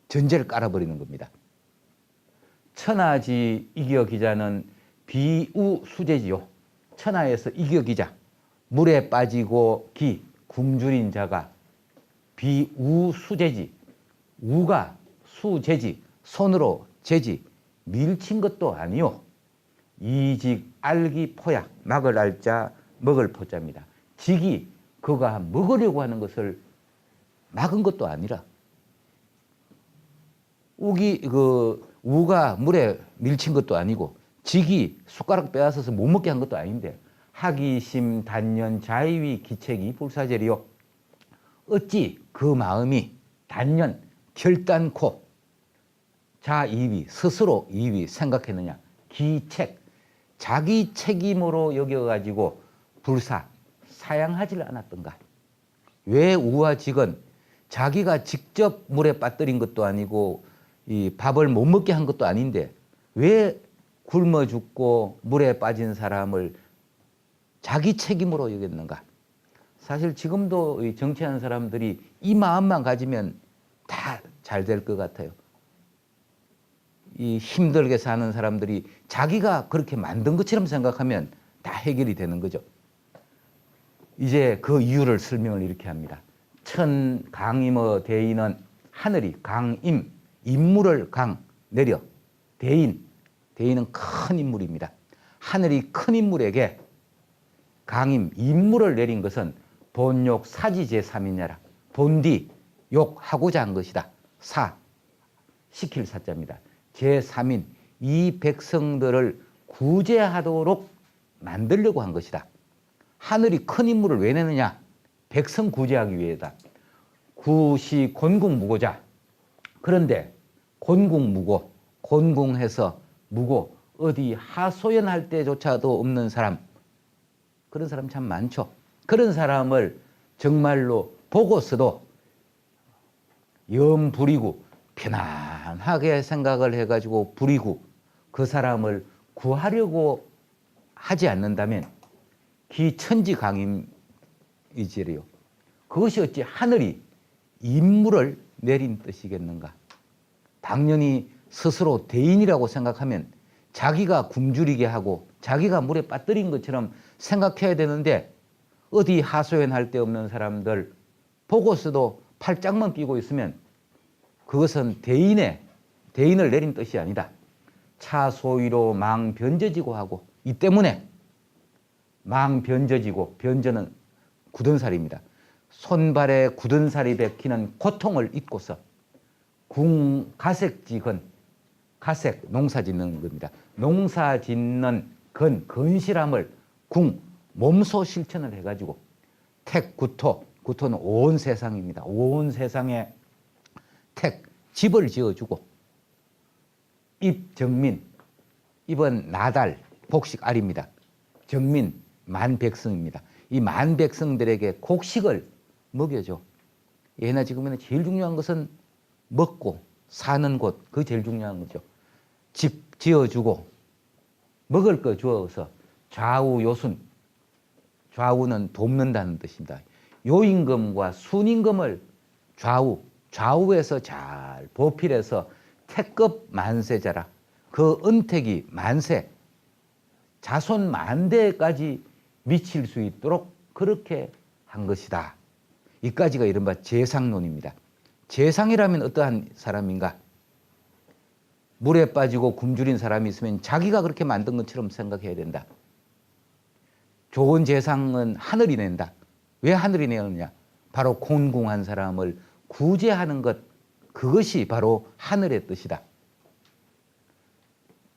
전제를 깔아버리는 겁니다. 천하지 이격기자는 비우수제지요. 천하에서 이격기자, 물에 빠지고 굶주린 자가 비우수제지, 우가 수제지, 손으로 제지, 밀친 것도 아니요. 이직 알기 포약, 막을 알자 먹을 포자입니다. 직이 그가 먹으려고 하는 것을 막은 것도 아니라 우가 물에 밀친 것도 아니고 직이 숟가락 빼앗아서 못 먹게 한 것도 아닌데 하기심 단연 자의위 기책이 불사절이요. 어찌 그 마음이 단연 결단코 자의위 스스로 이위 생각했느냐. 기책 자기 책임으로 여겨가지고 사양하지 않았던가. 왜 우와 직은 자기가 직접 물에 빠뜨린 것도 아니고 이 밥을 못 먹게 한 것도 아닌데 왜 굶어 죽고 물에 빠진 사람을 자기 책임으로 여겼는가. 사실 지금도 정치하는 사람들이 이 마음만 가지면 다 잘 될 것 같아요. 이 힘들게 사는 사람들이 자기가 그렇게 만든 것처럼 생각하면 다 해결이 되는 거죠. 이제 그 이유를 설명을 이렇게 합니다. 천 강임어 대인은 하늘이 강임, 인물을 내려 대인은 큰 인물입니다. 하늘이 큰 인물에게 강임, 인물을 내린 것은 본욕 사지 제3이냐라. 본디 욕하고자 한 것이다. 시킬 사자입니다. 제3인 이 백성들을 구제하도록 만들려고 한 것이다. 하늘이 큰 인물을 왜 내느냐? 백성 구제하기 위해다. 구시 곤궁무고자. 그런데 곤궁무고, 곤궁해서 무고, 어디 하소연할 때조차도 없는 사람, 그런 사람 참 많죠. 그런 사람을 정말로 보고서도 영 부리고 편안하게 생각을 해가지고 부리고 그 사람을 구하려고 하지 않는다면 기천지강임이지요. 그것이 어찌 하늘이 인물을 내린 뜻이겠는가. 당연히 스스로 대인이라고 생각하면 자기가 굶주리게 하고 자기가 물에 빠뜨린 것처럼 생각해야 되는데 어디 하소연할 데 없는 사람들 보고서도 팔짱만 끼고 있으면 그것은 대인을 내린 뜻이 아니다. 차소위로 망변저지고 하고, 이 때문에 망변저지고, 변저는 굳은 살입니다. 손발에 굳은 살이 베끼는 고통을 잊고서 가색지건, 가색 농사 짓는 겁니다. 농사 짓는 건실함을 몸소 실천을 해가지고 구토는 온 세상입니다. 온 세상에 집을 지어주고 입정민, 입은 나달, 복식 알입니다. 정민, 만백성입니다. 이 만백성들에게 곡식을 먹여줘. 예나 지금에는 제일 중요한 것은 먹고 사는 곳, 그게 제일 중요한 거죠. 집 지어주고 먹을 거 주어서 좌우 요순, 좌우는 돕는다는 뜻입니다. 요임금과 순임금을 좌우에서 잘 보필해서 태급 만세자라. 그 은택이 만세, 자손 만대까지 미칠 수 있도록 그렇게 한 것이다. 이까지가 이른바 재상론입니다. 재상이라면 어떠한 사람인가? 물에 빠지고 굶주린 사람이 있으면 자기가 그렇게 만든 것처럼 생각해야 된다. 좋은 재상은 하늘이 낸다. 왜 하늘이 내느냐? 바로 곤궁한 사람을 구제하는 것, 그것이 바로 하늘의 뜻이다.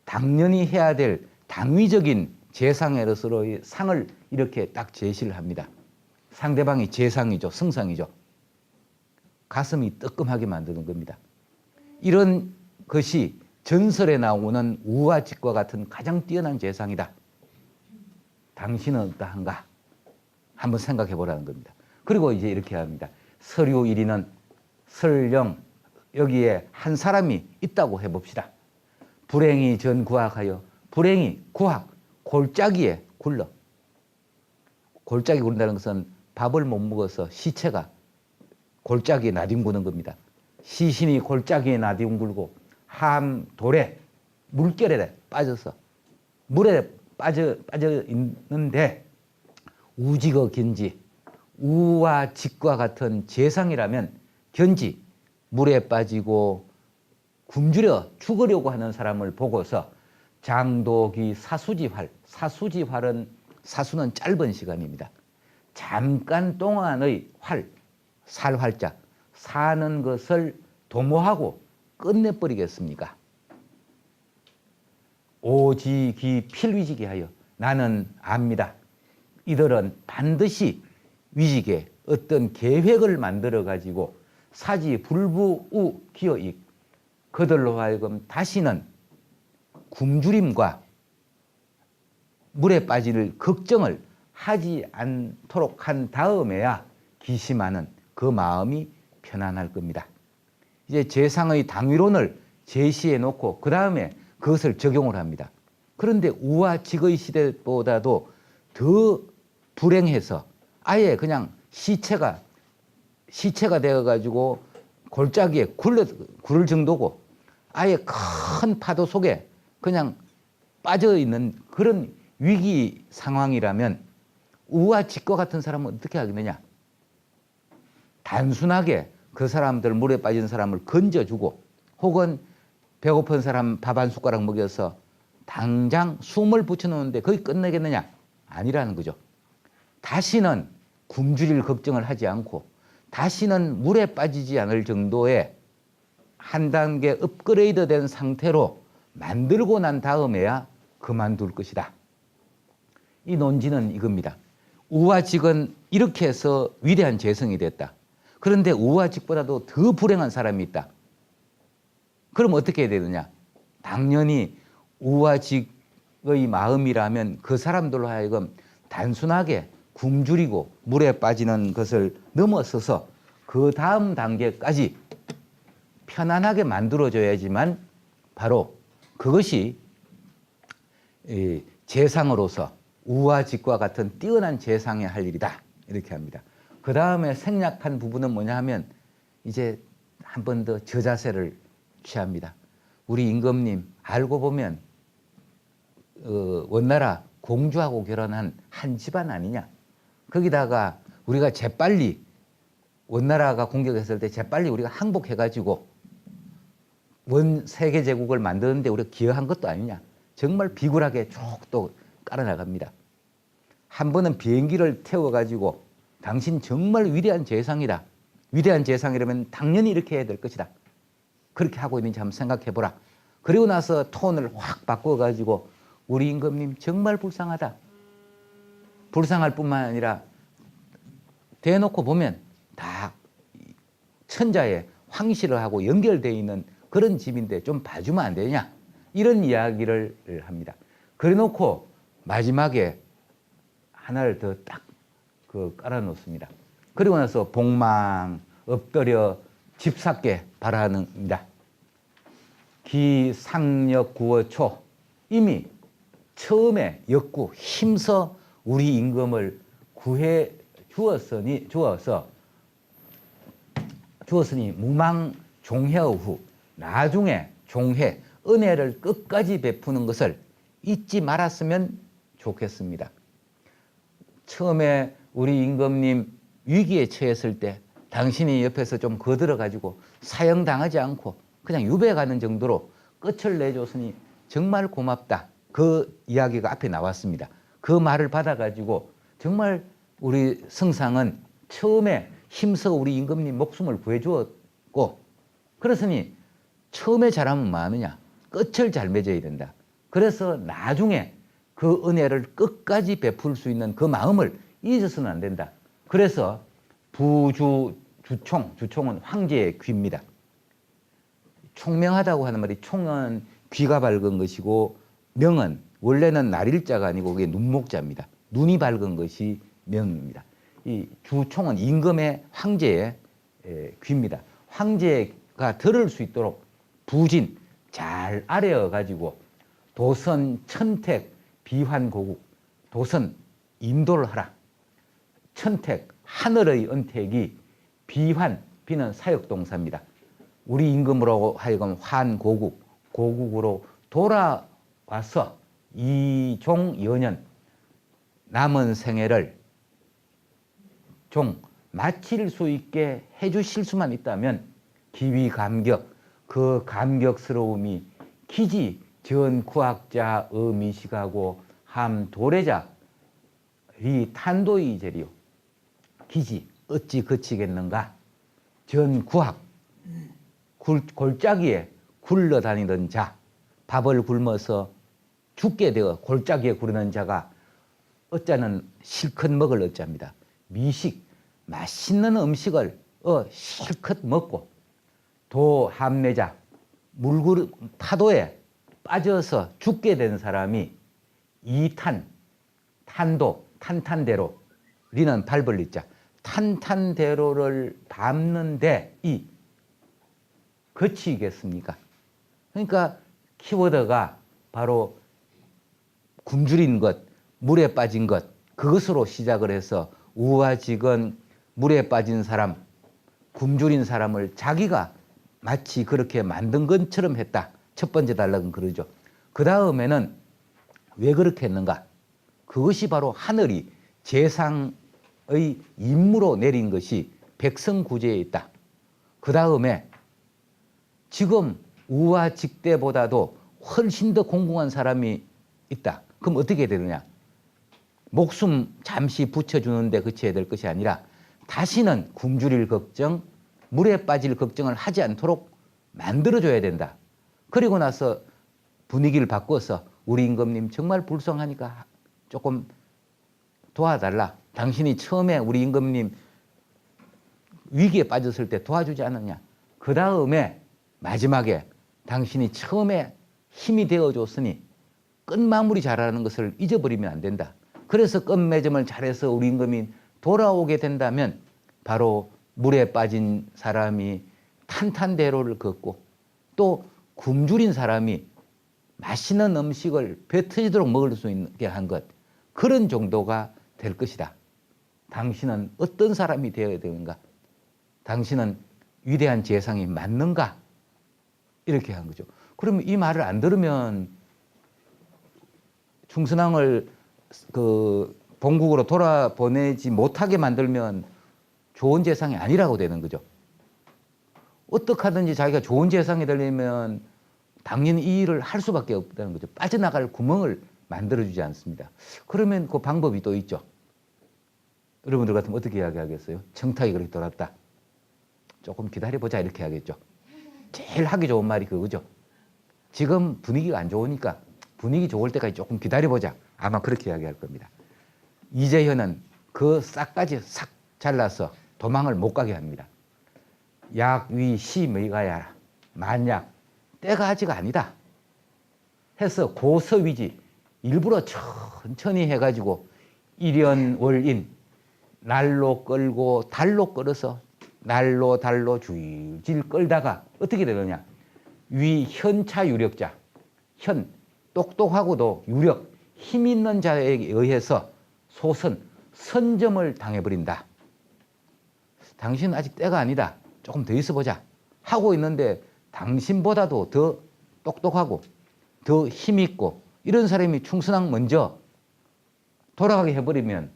당연히 해야 될 당위적인 재상으로서의 상을 이렇게 딱 제시를 합니다. 상대방이 재상이죠. 승상이죠. 가슴이 뜨끔하게 만드는 겁니다. 이런 것이 전설에 나오는 우화직과 같은 가장 뛰어난 재상이다. 당신은 어떠한가? 한번 생각해 보라는 겁니다. 그리고 이제 이렇게 합니다. 서류 1위는 설령 여기에 한 사람이 있다고 해봅시다. 불행이 전구학하여 불행이 구학 골짜기에 굴러. 골짜기 굴른다는 것은 밥을 못 먹어서 시체가 골짜기에 나뒹구는 겁니다. 시신이 골짜기에 나뒹굴고 함돌에 물결에 빠져서 물에 빠져 있는데 우직어 견지 우와 직과 같은 재상이라면 견지 물에 빠지고 굶주려 죽으려고 하는 사람을 보고서 장도기 사수지활, 사수지활은 사수는 짧은 시간입니다. 잠깐 동안의 살활자 사는 것을 도모하고 끝내버리겠습니까? 오지기 필위지게 하여 나는 압니다. 이들은 반드시 위직에 어떤 계획을 만들어 가지고 사지 불부우 기어익 그들로 하여금 다시는 굶주림과 물에 빠질 걱정을 하지 않도록 한 다음에야 기심하는 그 마음이 편안할 겁니다. 이제 재상의 당위론을 제시해 놓고 그 다음에 그것을 적용을 합니다. 그런데 우화직의 시대보다도 더 불행해서 아예 그냥 시체가 되어가지고 골짜기에 굴을 정도고 아예 큰 파도 속에 그냥 빠져 있는 그런 위기 상황이라면 우화직과 같은 사람은 어떻게 하겠느냐? 단순하게 그 사람들 물에 빠진 사람을 건져주고 혹은 배고픈 사람 밥 한 숟가락 먹여서 당장 숨을 붙여놓는데 거기 끝내겠느냐? 아니라는 거죠. 다시는 굶주릴 걱정을 하지 않고 다시는 물에 빠지지 않을 정도의 한 단계 업그레이드 된 상태로 만들고 난 다음에야 그만둘 것이다. 이 논지는 이겁니다. 우화직은 이렇게 해서 위대한 재성이 됐다. 그런데 우화직보다도 더 불행한 사람이 있다. 그럼 어떻게 해야 되느냐? 당연히 우화직의 마음이라면 그 사람들로 하여금 단순하게 굶주리고 물에 빠지는 것을 넘어서서 그 다음 단계까지 편안하게 만들어줘야지만 바로 그것이 재상으로서 우화직과 같은 뛰어난 재상이 할 일이다. 이렇게 합니다. 그 다음에 생략한 부분은 뭐냐 하면 이제 한 번 더 저자세를 취합니다. 우리 임금님 알고 보면 원나라 공주하고 결혼한 한 집안 아니냐. 거기다가 우리가 재빨리 원나라가 공격했을 때 재빨리 우리가 항복해가지고 원 세계 제국을 만드는데 우리가 기여한 것도 아니냐. 정말 비굴하게 쭉 또 깔아나갑니다. 한 번은 비행기를 태워가지고 당신 정말 위대한 재상이다. 위대한 재상이라면 당연히 이렇게 해야 될 것이다. 그렇게 하고 있는지 한번 생각해보라. 그리고 나서 톤을 확 바꿔가지고 우리 임금님 정말 불쌍하다. 불쌍할 뿐만 아니라 대놓고 보면 다 천자의 황실을 하고 연결되어 있는 그런 집인데 좀 봐주면 안 되냐. 이런 이야기를 합니다. 그래 놓고 마지막에 하나를 더 딱 깔아놓습니다. 그리고 나서 복망 엎드려 집사께 바라는다. 기상력 구어초 이미 처음에 역구 힘써 우리 임금을 구해 주었으니 무망 종해후 나중에 종해 은혜를 끝까지 베푸는 것을 잊지 말았으면 좋겠습니다. 처음에 우리 임금님 위기에 처했을 때 당신이 옆에서 좀 거들어가지고 사형당하지 않고 그냥 유배 가는 정도로 끝을 내줬으니 정말 고맙다. 그 이야기가 앞에 나왔습니다. 그 말을 받아가지고 정말 우리 성상은 처음에 힘써 우리 임금님 목숨을 구해주었고 그랬으니 처음에 잘하면 뭐하느냐? 끝을 잘 맺어야 된다. 그래서 나중에 그 은혜를 끝까지 베풀 수 있는 그 마음을 잊어서는 안 된다. 그래서 주총은 황제의 귀입니다. 총명하다고 하는 말이 총은 귀가 밝은 것이고 명은 원래는 날일자가 아니고 그게 눈목자입니다. 눈이 밝은 것이 명입니다. 이 주총은 임금의 황제의 귀입니다. 황제가 들을 수 있도록 부진 잘 아뢰어 가지고 도선 천택 비환고국 도선 인도를 하라. 천택 하늘의 은택이 비환 비는 사역동사입니다. 우리 임금으로 하여금 환고국 고국으로 돌아와서 이종여년 남은 생애를 종 마칠 수 있게 해주실 수만 있다면 기위감격 그 감격스러움이 기지 전구학자 의미식하고 함도래자 리 탄도이제리요 기지 어찌 그치겠는가 전구학 골짜기에 굴러다니던 자 밥을 굶어서 죽게 되어 골짜기에 구르는 자가 어짜는 실컷 먹을 어짜입니다. 미식 맛있는 음식을 실컷 먹고 도 함내자 물구름 파도에 빠져서 죽게 된 사람이 이탄 탄도 탄탄대로 리는 밟을 리자 탄탄대로를 밟는데 이 거치겠습니까? 그러니까 키워드가 바로 굶주린 것, 물에 빠진 것 그것으로 시작을 해서 우화직은 물에 빠진 사람, 굶주린 사람을 자기가 마치 그렇게 만든 것처럼 했다. 첫 번째 단락은 그러죠. 그 다음에는 왜 그렇게 했는가? 그것이 바로 하늘이 재상의 임무로 내린 것이 백성구제에 있다. 그 다음에 지금 우화직 때보다도 훨씬 더 공공한 사람이 있다. 그럼 어떻게 되느냐? 목숨 잠시 붙여주는데 그쳐야 될 것이 아니라 다시는 굶주릴 걱정, 물에 빠질 걱정을 하지 않도록 만들어줘야 된다. 그리고 나서 분위기를 바꿔서 우리 임금님 정말 불쌍하니까 조금 도와달라. 당신이 처음에 우리 임금님 위기에 빠졌을 때 도와주지 않았냐. 그 다음에 마지막에 당신이 처음에 힘이 되어줬으니 끝마무리 잘하는 것을 잊어버리면 안 된다. 그래서 끝맺음을 잘해서 우리 임금이 돌아오게 된다면 바로 물에 빠진 사람이 탄탄대로를 걷고 또 굶주린 사람이 맛있는 음식을 배 터지도록 먹을 수 있게 한 것 그런 정도가 될 것이다. 당신은 어떤 사람이 되어야 되는가? 당신은 위대한 재상이 맞는가? 이렇게 한 거죠. 그러면 이 말을 안 들으면 충선왕을 그 본국으로 돌아보내지 못하게 만들면 좋은 재상이 아니라고 되는 거죠. 어떻게 하든지 자기가 좋은 재상이 되려면 당연히 이 일을 할 수밖에 없다는 거죠. 빠져나갈 구멍을 만들어주지 않습니다. 그러면 그 방법이 또 있죠. 여러분들 같으면 어떻게 이야기하겠어요? 청탁이 그렇게 돌았다. 조금 기다려보자 이렇게 하겠죠. 제일 하기 좋은 말이 그거죠. 지금 분위기가 안 좋으니까 분위기 좋을 때까지 조금 기다려보자. 아마 그렇게 이야기할 겁니다. 이재현은 그 싹까지 싹 잘라서 도망을 못 가게 합니다. 약위 시의가야라. 만약 때가 아직 아니다 해서 고서위지 일부러 천천히 해가지고 일연월인 날로 끌고 달로 끌어서 날로 달로 줄질 끌다가 어떻게 되느냐. 위 현차 유력자, 현 똑똑하고도 유력 힘 있는 자에 의해서 소선 선점을 당해버린다. 당신은 아직 때가 아니다. 조금 더 있어보자 하고 있는데 당신보다도 더 똑똑하고 더 힘있고 이런 사람이 충선왕 먼저 돌아가게 해버리면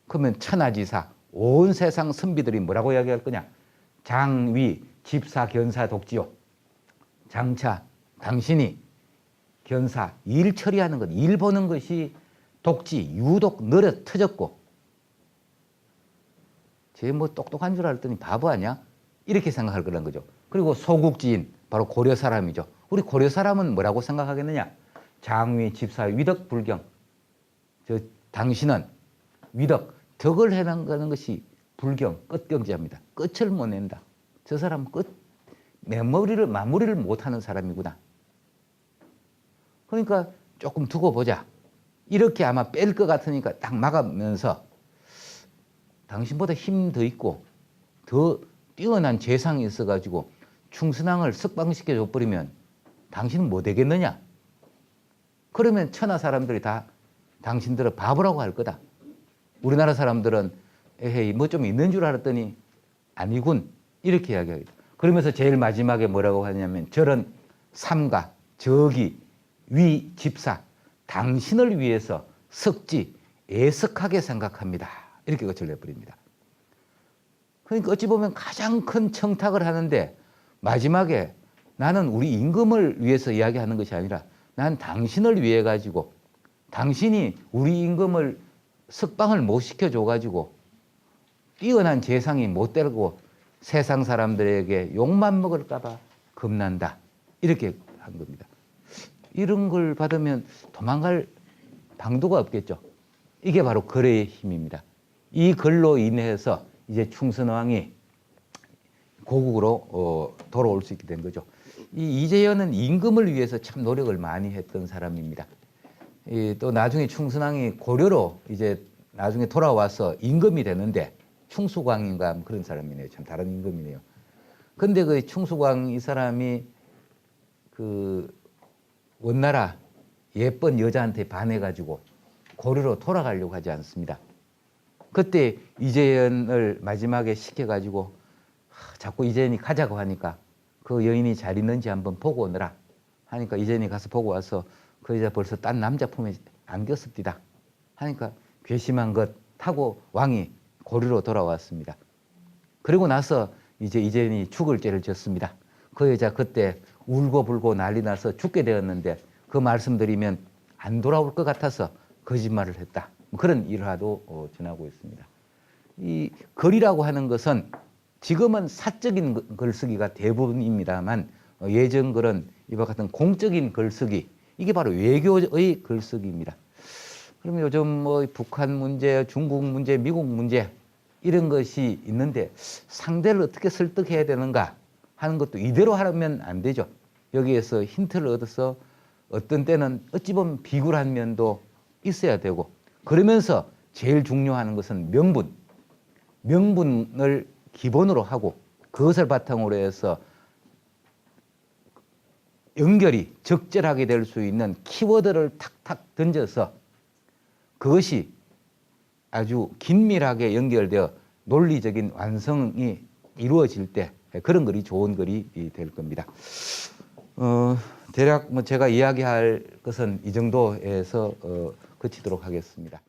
그러면 천하지사 온 세상 선비들이 뭐라고 이야기할 거냐. 장위 집사 견사 독지요. 장차 당신이 견사 일 처리하는 것, 일 보는 것이 독지 유독 느려 터졌고 쟤 뭐 똑똑한 줄 알았더니 바보 아니야? 이렇게 생각할 거란 거죠. 그리고 소국지인 바로 고려 사람이죠. 우리 고려 사람은 뭐라고 생각하겠느냐? 장위 집사 위덕 불경. 당신은 위덕 덕을 해나가는 것이 불경 끝경자입니다. 끝을 못 낸다. 저 사람은 마무리를 못하는 사람이구나. 그러니까 조금 두고 보자. 이렇게 아마 뺄 것 같으니까 딱 막으면서 당신보다 힘 더 있고 더 뛰어난 재상이 있어가지고 충선왕을 석방시켜 줘버리면 당신은 뭐 되겠느냐? 그러면 천하 사람들이 다 당신들을 바보라고 할 거다. 우리나라 사람들은 에헤이 뭐 좀 있는 줄 알았더니 아니군 이렇게 이야기하겠다. 그러면서 제일 마지막에 뭐라고 하냐면 저런 삼가 저기 위 집사 당신을 위해서 석지 애석하게 생각합니다. 이렇게 끝을 내버립니다. 그러니까 어찌 보면 가장 큰 청탁을 하는데 마지막에 나는 우리 임금을 위해서 이야기하는 것이 아니라 난 당신을 위해 가지고 당신이 우리 임금을 석방을 못 시켜줘 가지고 뛰어난 재상이 못 되고 세상 사람들에게 욕만 먹을까 봐 겁난다. 이렇게 한 겁니다. 이런 걸 받으면 도망갈 방도가 없겠죠. 이게 바로 글의 힘입니다. 이 글로 인해서 이제 충선왕이 고국으로 돌아올 수 있게 된 거죠. 이 이재현은 임금을 위해서 참 노력을 많이 했던 사람입니다. 또 나중에 충선왕이 고려로 이제 나중에 돌아와서 임금이 되는데 충수광인가 그런 사람이네요. 참 다른 임금이네요. 근데 그 충수광 이 사람이 그 원나라 예쁜 여자한테 반해가지고 고려로 돌아가려고 하지 않습니다. 그때 이재현을 마지막에 시켜가지고 자꾸 이재현이 가자고 하니까 그 여인이 잘 있는지 한번 보고 오너라 하니까 이재현이 가서 보고 와서 그 여자 벌써 딴 남자 품에 안겼습니다 하니까 괘씸한 것 타고 왕이 고려로 돌아왔습니다. 그리고 나서 이제 이재현이 죽을 죄를 졌습니다. 그 여자 그때 울고불고 난리 나서 죽게 되었는데 그 말씀드리면 안 돌아올 것 같아서 거짓말을 했다. 그런 일화도 전하고 있습니다. 이 글이라고 하는 것은 지금은 사적인 글쓰기가 대부분입니다만 예전 글은 이와 같은 공적인 글쓰기 이게 바로 외교의 글쓰기입니다. 그럼 요즘 뭐 북한 문제, 중국 문제, 미국 문제 이런 것이 있는데 상대를 어떻게 설득해야 되는가 하는 것도 이대로 하면 안 되죠. 여기에서 힌트를 얻어서 어떤 때는 어찌 보면 비굴한 면도 있어야 되고 그러면서 제일 중요한 것은 명분을 기본으로 하고 그것을 바탕으로 해서 연결이 적절하게 될 수 있는 키워드를 탁탁 던져서 그것이 아주 긴밀하게 연결되어 논리적인 완성이 이루어질 때 그런 글이 좋은 글이 될 겁니다. 대략 뭐 제가 이야기할 것은 이 정도에서 그치도록 하겠습니다.